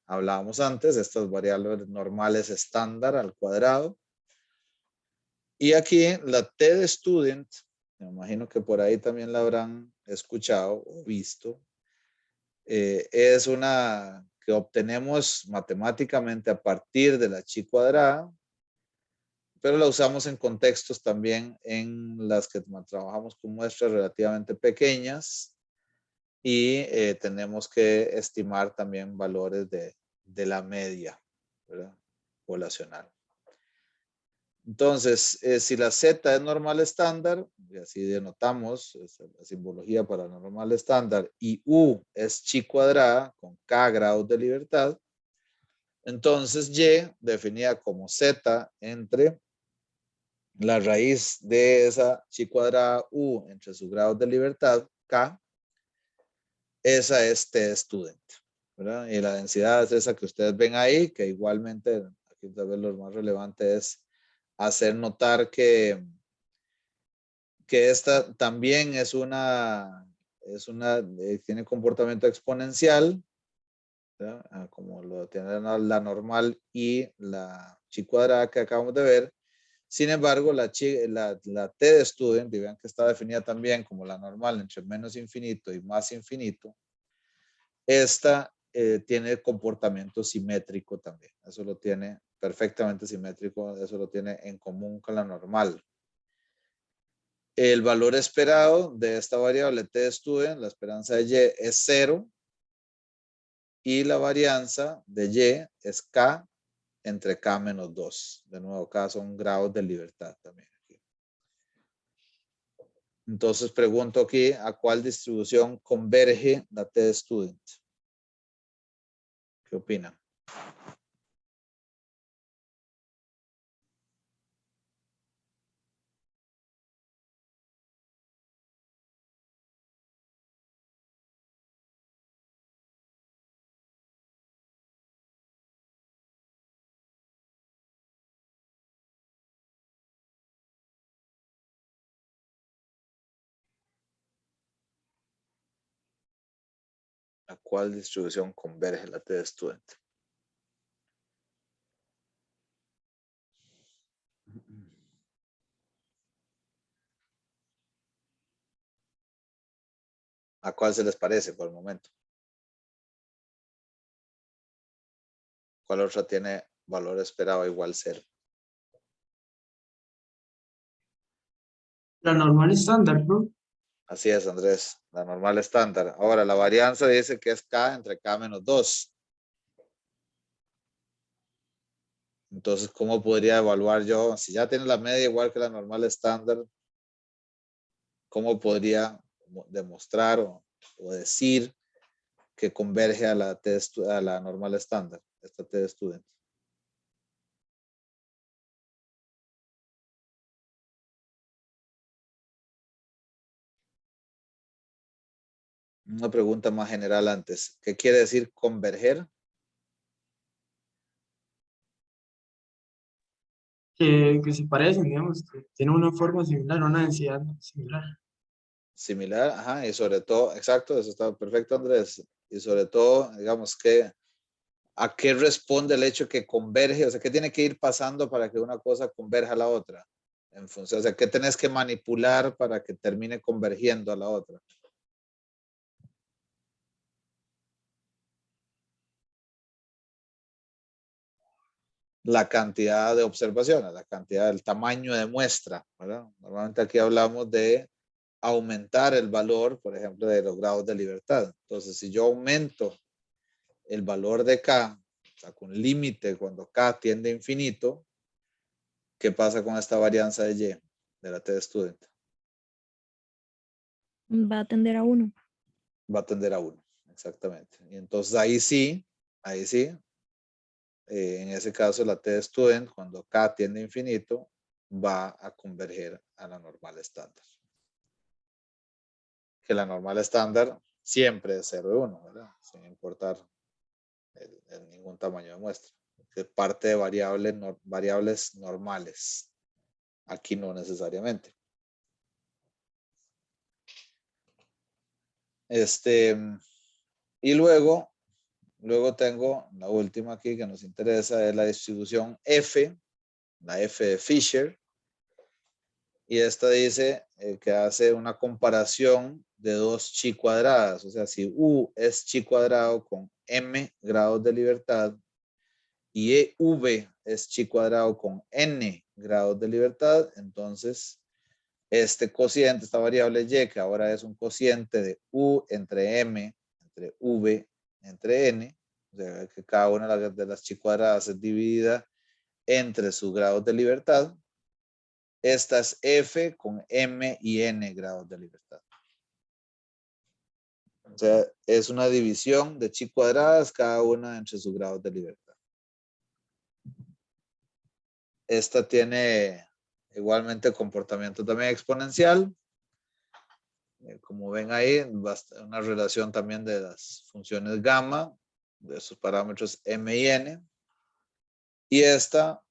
hablábamos antes, estas variables normales estándar al cuadrado. Y aquí la T de Student, me imagino que por ahí también la habrán escuchado o visto, es una que obtenemos matemáticamente a partir de la chi cuadrada, pero la usamos en contextos también en las que trabajamos con muestras relativamente pequeñas y tenemos que estimar también valores de la media, ¿verdad? Poblacional. Entonces, si la Z es normal estándar, y así denotamos la simbología para la normal estándar, y U es chi cuadrada con K grados de libertad, entonces Y definida como Z entre la raíz de esa chi cuadrada U entre sus grados de libertad, K, esa es T student, ¿verdad? Y la densidad es esa que ustedes ven ahí, que igualmente, aquí tal vez lo más relevante es hacer notar que esta también tiene comportamiento exponencial, ¿verdad? Como lo tiene la normal y la chi cuadrada que acabamos de ver. Sin embargo, la T de student, y vean que está definida también como la normal entre menos infinito y más infinito, esta tiene comportamiento simétrico también. Eso lo tiene perfectamente simétrico, eso lo tiene en común con la normal. El valor esperado de esta variable t_student, la esperanza de y es 0 y la varianza de y es k entre k menos 2. De nuevo, k son grados de libertad también. Entonces pregunto aquí a cuál distribución converge la t_student. ¿Qué opinan? ¿A cuál distribución converge la t_student? ¿A cuál se les parece por el momento? ¿Cuál otra tiene valor esperado igual 0? La normal estándar, ¿no? Así es, Andrés, la normal estándar. Ahora, la varianza dice que es k entre k menos 2. Entonces, ¿cómo podría evaluar yo? Si ya tiene la media igual que la normal estándar, ¿cómo podría demostrar o decir que converge a la normal estándar, esta t_student? Una pregunta más general antes. ¿Qué quiere decir converger? Que se parecen, digamos, que tienen una forma similar, una densidad similar. Similar, ajá, y sobre todo, exacto, eso está perfecto, Andrés. Y sobre todo, digamos que, ¿a qué responde el hecho que converge? O sea, ¿qué tiene que ir pasando para que una cosa converja a la otra? En función, o sea, ¿qué tenés que manipular para que termine convergiendo a la otra? La cantidad de observaciones, la cantidad del tamaño de muestra, ¿verdad? Normalmente aquí hablamos de aumentar el valor, por ejemplo, de los grados de libertad. Entonces, si yo aumento el valor de k, o sea, con límite cuando k tiende a infinito, ¿qué pasa con esta varianza de y de la t_student? Va a tender a 1. Va a tender a 1, exactamente. Y entonces ahí sí, en ese caso la t_student, cuando k tiende a infinito, va a converger a la normal estándar. Que la normal estándar siempre es 0 y 1, ¿verdad? Sin importar ningún tamaño de muestra. Que parte de variables normales. Aquí no necesariamente. Y luego tengo la última aquí que nos interesa, es la distribución F, la F de Fisher. Y esta dice que hace una comparación de dos chi cuadradas. O sea, si U es chi cuadrado con m grados de libertad y V es chi cuadrado con n grados de libertad, entonces este cociente, esta variable y, que ahora es un cociente de U entre m, entre V, entre n, o sea que cada una de las chi cuadradas es dividida entre sus grados de libertad. Esta es F con M y N grados de libertad. O sea, es una división de chi cuadradas, cada una entre sus grados de libertad. Esta tiene igualmente comportamiento también exponencial. Como ven ahí, una relación también de las funciones gamma, de sus parámetros M y N. Y esta,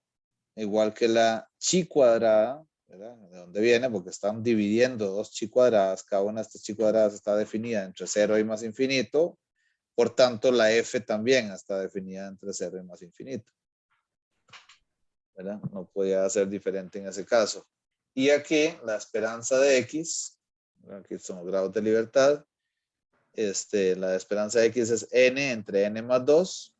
igual que la chi cuadrada, ¿verdad? ¿De dónde viene? Porque están dividiendo dos chi cuadradas. Cada una de estas chi cuadradas está definida entre 0 y más infinito. Por tanto, la F también está definida entre 0 y más infinito. ¿Verdad? No podía ser diferente en ese caso. Y aquí, la esperanza de X, aquí son los grados de libertad. La esperanza de X es N entre N más 2.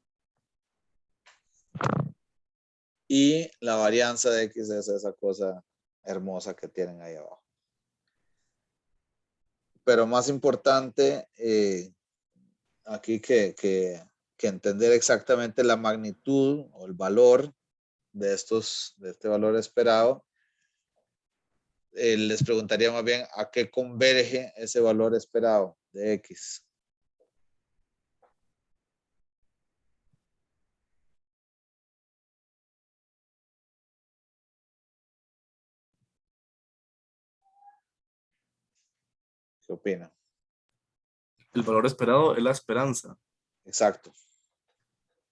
Y la varianza de X es esa cosa hermosa que tienen ahí abajo. pero más importante aquí que entender exactamente la magnitud o el valor de este valor esperado. Les preguntaría más bien a qué converge ese valor esperado de X. ¿Qué opina? El valor esperado es la esperanza. Exacto.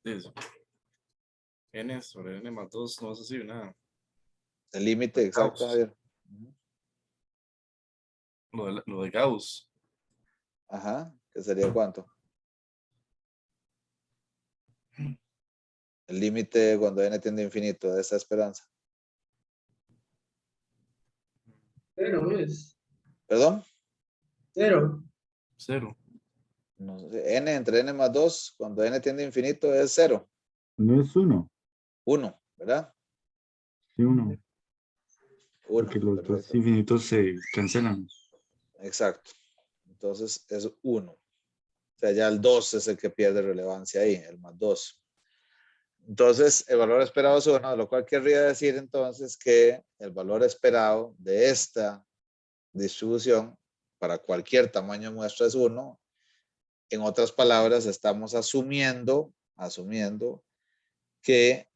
Eso. N sobre N más 2 no es así, nada. El límite exacto, Gauss. Javier. Lo de Gauss. Ajá, ¿que sería cuánto? El límite cuando n tiende a infinito de esa esperanza. Cero es. ¿Perdón? Cero. Cero. No sé, n entre n más 2, cuando n tiende a infinito es 0. No es 1, 1, ¿verdad? sí 1, 1. porque los dos Perfecto. infinitos se cancelan. Exacto. Entonces es 1. O sea, ya el 2 es el que pierde relevancia ahí, el más 2. Entonces, el valor esperado es 1, lo cual querría decir entonces que el valor esperado de esta distribución para cualquier tamaño de muestra es 1. En otras palabras, estamos asumiendo que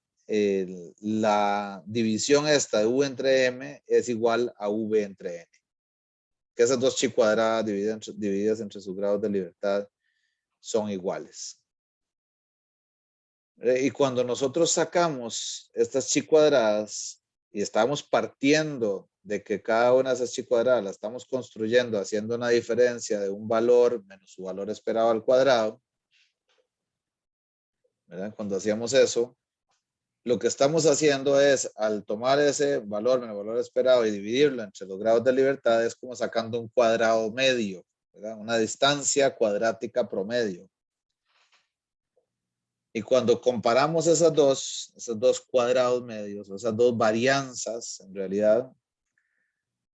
la división esta de V entre M es igual a V entre N. Que esas dos chi cuadradas divididas entre sus grados de libertad son iguales. Y cuando nosotros sacamos estas chi cuadradas y estamos partiendo de que cada una de esas chi cuadradas la estamos construyendo haciendo una diferencia de un valor menos su valor esperado al cuadrado, ¿verdad? Cuando hacíamos eso, lo que estamos haciendo es, al tomar ese valor menos valor esperado y dividirlo entre los grados de libertad, es como sacando un cuadrado medio, ¿verdad? Una distancia cuadrática promedio. Y cuando comparamos esos dos cuadrados medios, esas dos varianzas, en realidad,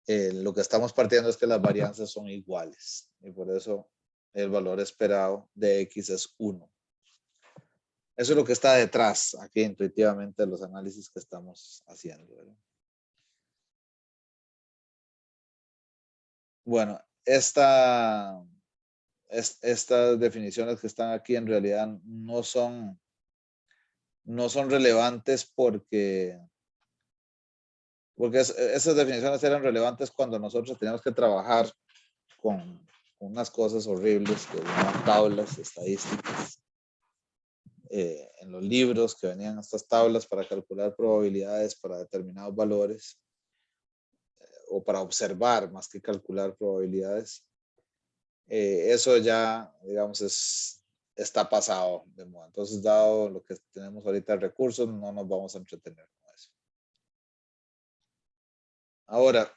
lo que estamos partiendo es que las varianzas son iguales. Y por eso el valor esperado de X es 1. Eso es lo que está detrás, aquí intuitivamente, de los análisis que estamos haciendo, ¿verdad? Bueno, estas definiciones que están aquí en realidad no son relevantes porque esas definiciones eran relevantes cuando nosotros teníamos que trabajar con unas cosas horribles que eran tablas estadísticas. En los libros que venían estas tablas para calcular probabilidades para determinados valores o para observar más que calcular probabilidades. Eso ya, digamos, está pasado de moda. Entonces, dado lo que tenemos ahorita de recursos, no nos vamos a entretener con eso. Ahora,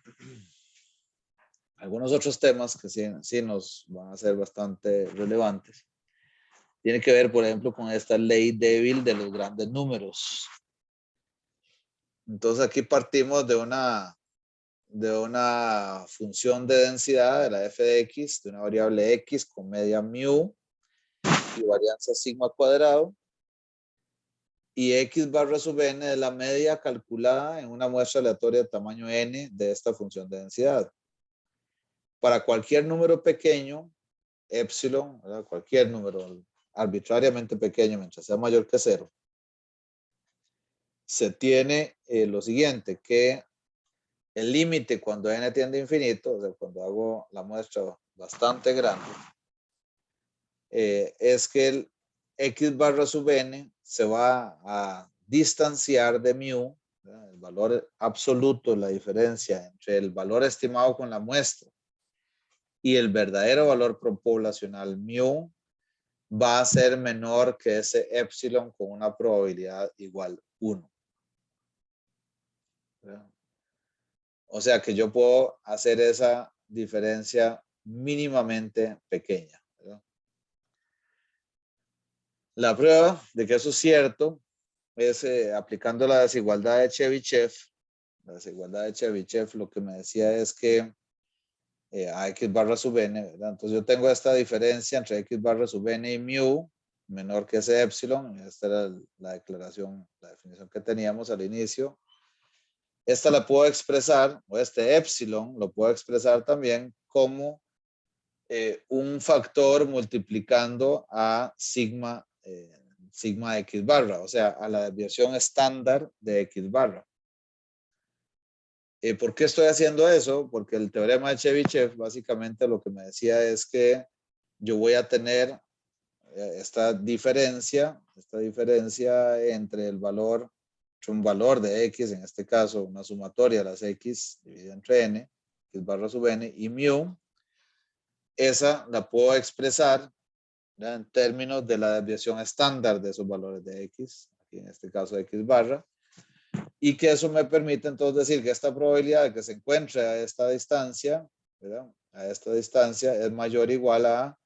algunos otros temas que sí nos van a ser bastante relevantes. Tiene que ver, por ejemplo, con esta ley débil de los grandes números. Entonces, aquí partimos de una función de densidad de la f de x, de una variable x con media mu y varianza sigma cuadrado. Y x barra sub n es la media calculada en una muestra aleatoria de tamaño n de esta función de densidad. Para cualquier número pequeño, epsilon, ¿verdad? Cualquier número arbitrariamente pequeño mientras sea mayor que 0, se tiene lo siguiente, que el límite cuando n tiende a infinito, o sea, cuando hago la muestra bastante grande, es que el x barra sub n se va a distanciar de mu, ¿verdad? El valor absoluto, la diferencia entre el valor estimado con la muestra y el verdadero valor poblacional mu va a ser menor que ese epsilon con una probabilidad igual 1. ¿Verdad? O sea que yo puedo hacer esa diferencia mínimamente pequeña, ¿verdad? La prueba de que eso es cierto es aplicando la desigualdad de Chebyshev. La desigualdad de Chebyshev lo que me decía es que a x barra sub n, ¿verdad? Entonces yo tengo esta diferencia entre x barra sub n y mu menor que ese epsilon. Esta era la declaración, la definición que teníamos al inicio. Esta la puedo expresar, o este epsilon lo puedo expresar también como un factor multiplicando a sigma, sigma x barra, o sea, a la desviación estándar de x barra. ¿Por qué estoy haciendo eso? Porque el teorema de Chebyshev básicamente lo que me decía es que yo voy a tener esta diferencia entre el valor, un valor de x, en este caso una sumatoria de las x dividida entre n, x barra sub n, y mu. Esa la puedo expresar, ¿verdad?, en términos de la desviación estándar de esos valores de x, aquí en este caso x barra, y que eso me permite entonces decir que esta probabilidad de que se encuentre a esta distancia, ¿verdad?, a esta distancia es mayor o igual a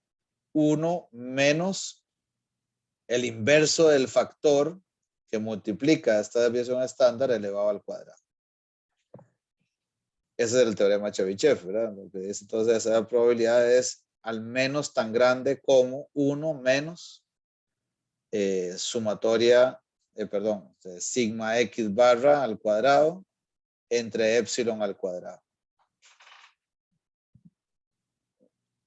1 menos el inverso del factor que multiplica esta desviación estándar elevado al cuadrado. Ese es el teorema de Chebyshev, ¿verdad? Lo que dice entonces esa probabilidad es al menos tan grande como 1 menos sumatoria, sigma x barra al cuadrado entre epsilon al cuadrado.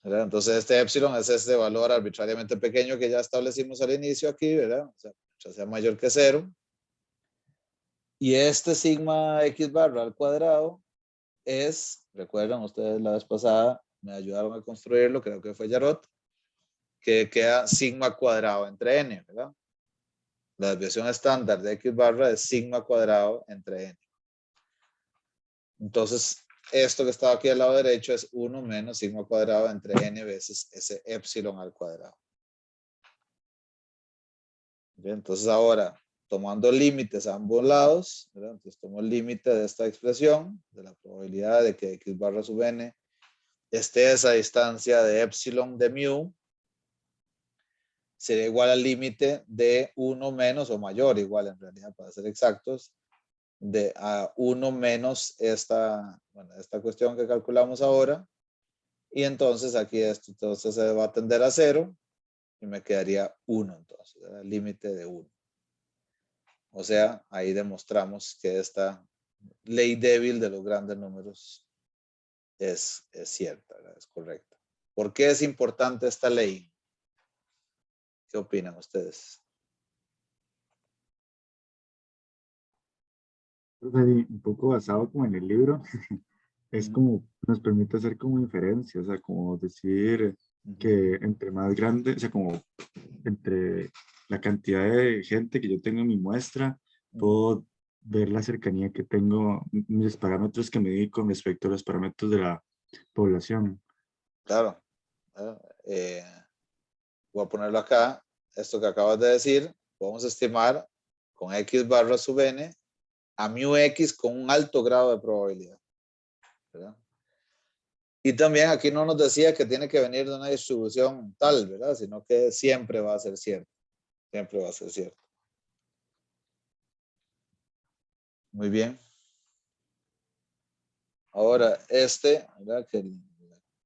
¿Verdad? Entonces este epsilon es este valor arbitrariamente pequeño que ya establecimos al inicio aquí, ¿verdad? O sea, ya sea mayor que 0. Y este sigma x barra al cuadrado es, recuerdan ustedes la vez pasada, me ayudaron a construirlo, creo que fue Yarot, que queda sigma cuadrado entre n, ¿verdad? La desviación estándar de x barra es sigma cuadrado entre n. Entonces, esto que está aquí al lado derecho es 1 menos sigma cuadrado entre n veces ese epsilon al cuadrado. Bien, entonces ahora, tomando límites a ambos lados, ¿verdad? Entonces tomo el límite de esta expresión, de la probabilidad de que x barra sub n esté a esa distancia de epsilon de mu, sería igual al límite de 1 menos o mayor, igual en realidad para ser exactos, de a 1 menos esta cuestión que calculamos ahora. Y entonces aquí esto entonces se va a tender a 0 y me quedaría 1 entonces, el límite de 1. O sea, ahí demostramos que esta ley débil de los grandes números es cierta, ¿verdad? Es correcta. ¿Por qué es importante esta ley? ¿Qué opinan ustedes? Un poco basado como en el libro, es como, nos permite hacer como inferencias, o sea, como decir que entre más grande, o sea, como entre la cantidad de gente que yo tengo en mi muestra, puedo ver la cercanía que tengo, mis parámetros que medí con respecto a los parámetros de la población. Claro. Voy a ponerlo acá. Esto que acabas de decir, podemos estimar con x barra sub n a mu x con un alto grado de probabilidad, ¿verdad? Y también aquí no nos decía que tiene que venir de una distribución tal, ¿verdad? Sino que siempre va a ser cierto. Siempre va a ser cierto. Muy bien. Ahora, ¿verdad?, que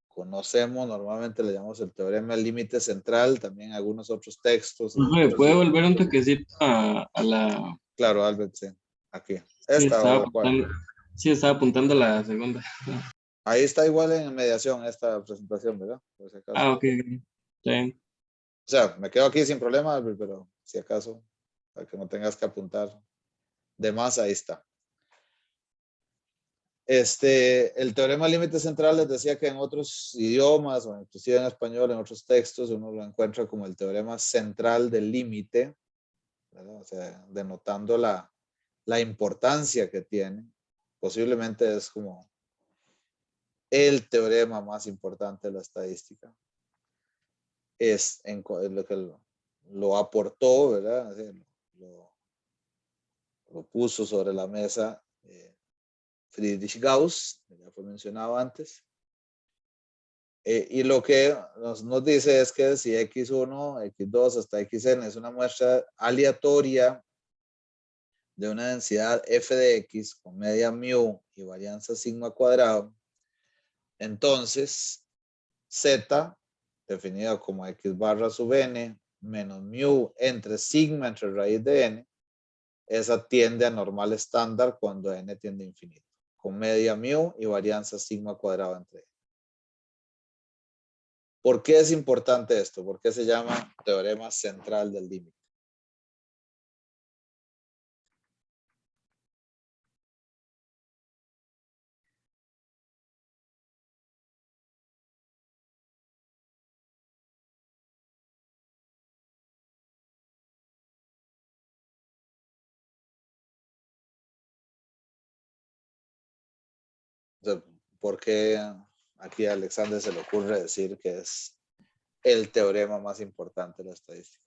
conocemos, normalmente le llamamos el teorema del límite central, también algunos otros textos. ¿Puede volver un toquecito a la... Claro, Albert, sí. Aquí. Sí, Esta, estaba apuntando la segunda. ahí está igual en mediación esta presentación, ¿verdad? Por si acaso. Ok. Está bien. O sea, me quedo aquí sin problema, Albert, pero si acaso, para que no tengas que apuntar de más, ahí está. El teorema del límite central les decía que en otros idiomas, o inclusive en español, en otros textos, uno lo encuentra como el teorema central del límite, ¿verdad? O sea, denotando la importancia que tiene. Posiblemente es como el teorema más importante de la estadística. Es en lo que lo aportó, ¿verdad? Lo puso sobre la mesa Friedrich Gauss, que ya fue mencionado antes. Y lo que nos dice es que si x1, x2 hasta xn es una muestra aleatoria de una densidad f de x con media mu y varianza sigma cuadrado, Entonces, Z, definida como X barra sub n, menos mu entre sigma entre raíz de n, esa tiende a normal estándar cuando n tiende a infinito, con media mu y varianza sigma cuadrado entre n. ¿Por qué es importante esto? ¿Por qué se llama teorema central del límite? O sea, ¿por qué aquí a Alexander se le ocurre decir que es el teorema más importante de la estadística?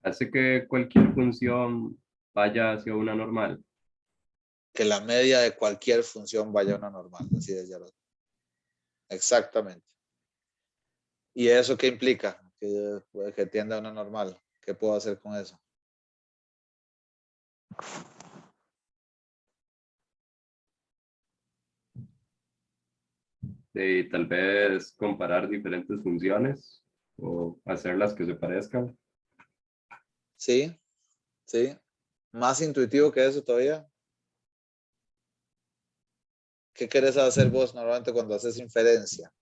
Hace que cualquier función vaya hacia una normal. Que la media de cualquier función vaya a una normal. Así es, ya lo... Exactamente. ¿Y eso qué implica? Que tienda a una normal. ¿Qué puedo hacer con eso? Y tal vez comparar diferentes funciones o hacerlas que se parezcan. Sí, sí. Más intuitivo que eso todavía. ¿Qué querés hacer vos normalmente cuando haces inferencia?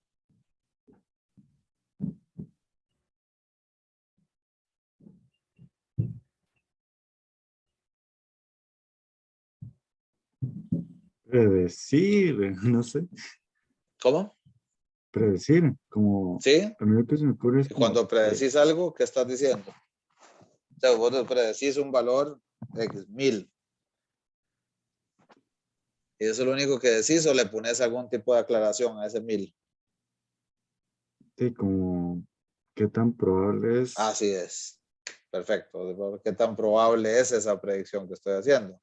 Predecir, no sé, ¿Cómo? predecir, como ¿Sí? a mí lo que se me ocurre es Y como, cuando predecís algo, ¿qué estás diciendo? O sea, vos predecís un valor X, 1000. ¿Y eso es lo único que decís o le pones algún tipo de aclaración a ese 1000? sí, como qué tan probable es. Así es. Perfecto. ¿Qué tan probable es esa predicción que estoy haciendo?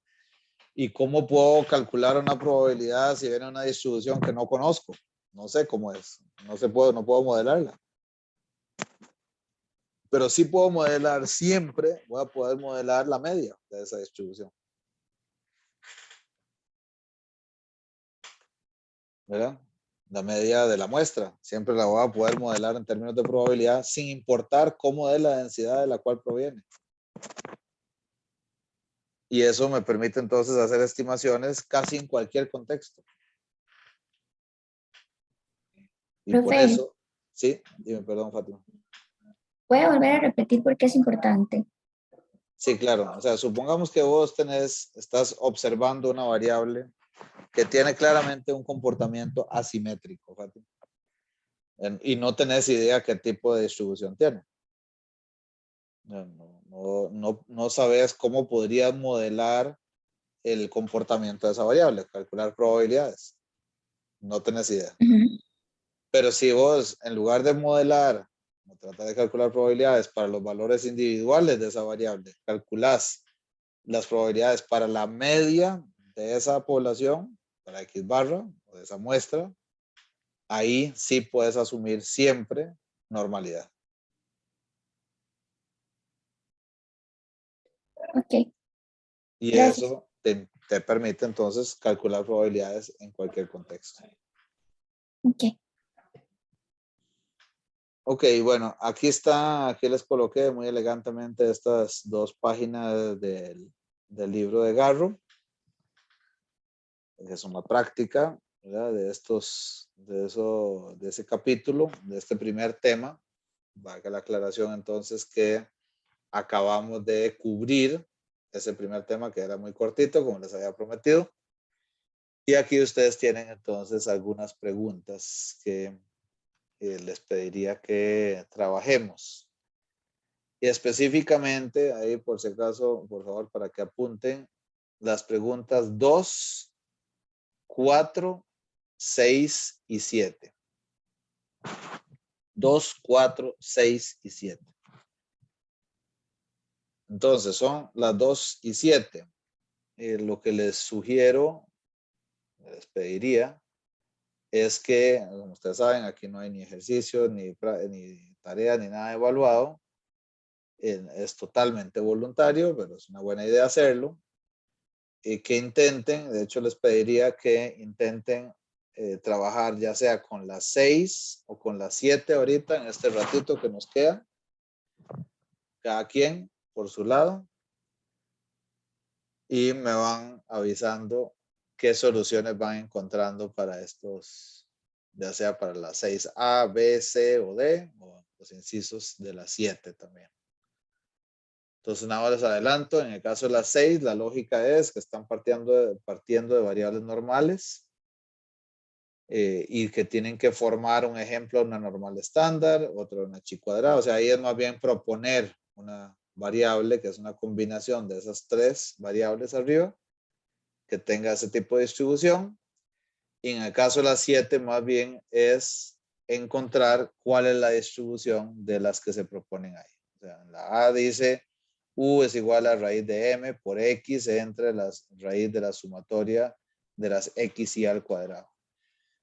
¿Y cómo puedo calcular una probabilidad si viene una distribución que no conozco? No sé cómo es. No puedo modelarla. Pero sí puedo modelar siempre, voy a poder modelar la media de esa distribución. ¿Verdad? La media de la muestra. Siempre la voy a poder modelar en términos de probabilidad sin importar cómo es la densidad de la cual proviene. Y eso me permite entonces hacer estimaciones casi en cualquier contexto. Y por Profe, eso, sí, dime, perdón, Fátima. voy a volver a repetir por qué es importante. Sí, claro. O sea, supongamos que vos estás observando una variable que tiene claramente un comportamiento asimétrico, Fátima. Y no tenés idea qué tipo de distribución tiene. No sabes cómo podrías modelar el comportamiento de esa variable, calcular probabilidades. No tenés idea. Ujú. Pero si vos, en lugar de modelar, o tratar de calcular probabilidades para los valores individuales de esa variable, calculás las probabilidades para la media de esa población, para X barra, o de esa muestra, ahí sí puedes asumir siempre normalidad. Ok, Y gracias. eso te permite entonces calcular probabilidades en cualquier contexto. Ok. Ok, bueno, aquí les coloqué muy elegantemente estas dos páginas del libro de Garrow, que es una práctica, ¿verdad? de ese capítulo, de este primer tema. Valga la aclaración entonces que acabamos de cubrir ese primer tema que era muy cortito, como les había prometido. Y aquí ustedes tienen entonces algunas preguntas que les pediría que trabajemos. Y específicamente, ahí por si acaso, por favor, para que apunten las preguntas 2, 4, 6 y 7. 2, 4, 6 y 7. Entonces, son las 2 y 7. Lo que les sugiero, les pediría, es que, como ustedes saben, aquí no hay ni ejercicio, ni tarea, ni nada evaluado. Es totalmente voluntario, pero es una buena idea hacerlo. Y que intenten, de hecho les pediría que intenten trabajar ya sea con las 6 o con las 7 ahorita en este ratito que nos queda. Cada quien por su lado. Y me van avisando qué soluciones van encontrando para estos, ya sea para las 6A, B, C o D, o los incisos de las 7 también. Entonces, nada más les adelanto, en el caso de las 6, la lógica es que están partiendo de variables normales y que tienen que formar un ejemplo, una normal estándar, otro una chi cuadrada. O sea, ahí es más bien proponer una variable que es una combinación de esas 3 variables arriba que tenga ese tipo de distribución. Y en el caso de las 7, más bien es encontrar cuál es la distribución de las que se proponen ahí. O sea, en la A dice U es igual a raíz de M por X entre la raíz de la sumatoria de las X y al cuadrado.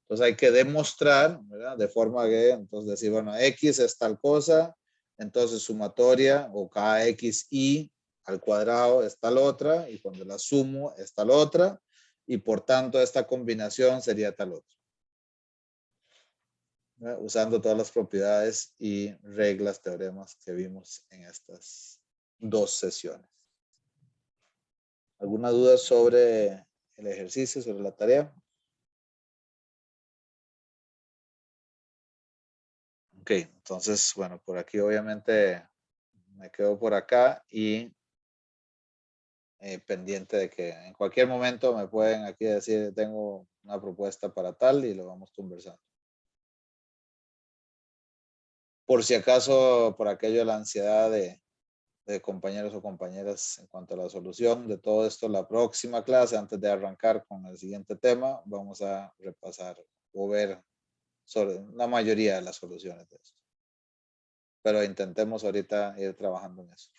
Entonces hay que demostrar, ¿verdad? De forma que, entonces decir, bueno, X es tal cosa, entonces sumatoria o KXY al cuadrado es tal otra, y cuando la sumo es tal otra, y por tanto esta combinación sería tal otra. ¿Verdad? Usando todas las propiedades y reglas, teoremas que vimos en estas 2 sesiones. ¿Alguna duda sobre el ejercicio, sobre la tarea? Ok, entonces, bueno, por aquí obviamente me quedo por acá y pendiente de que en cualquier momento me pueden aquí decir, tengo una propuesta para tal y lo vamos conversando. Por si acaso, por aquello de la ansiedad de compañeros o compañeras en cuanto a la solución de todo esto, la próxima clase, antes de arrancar con el siguiente tema, vamos a repasar o ver sobre la mayoría de las soluciones de esto. Pero intentemos ahorita ir trabajando en eso.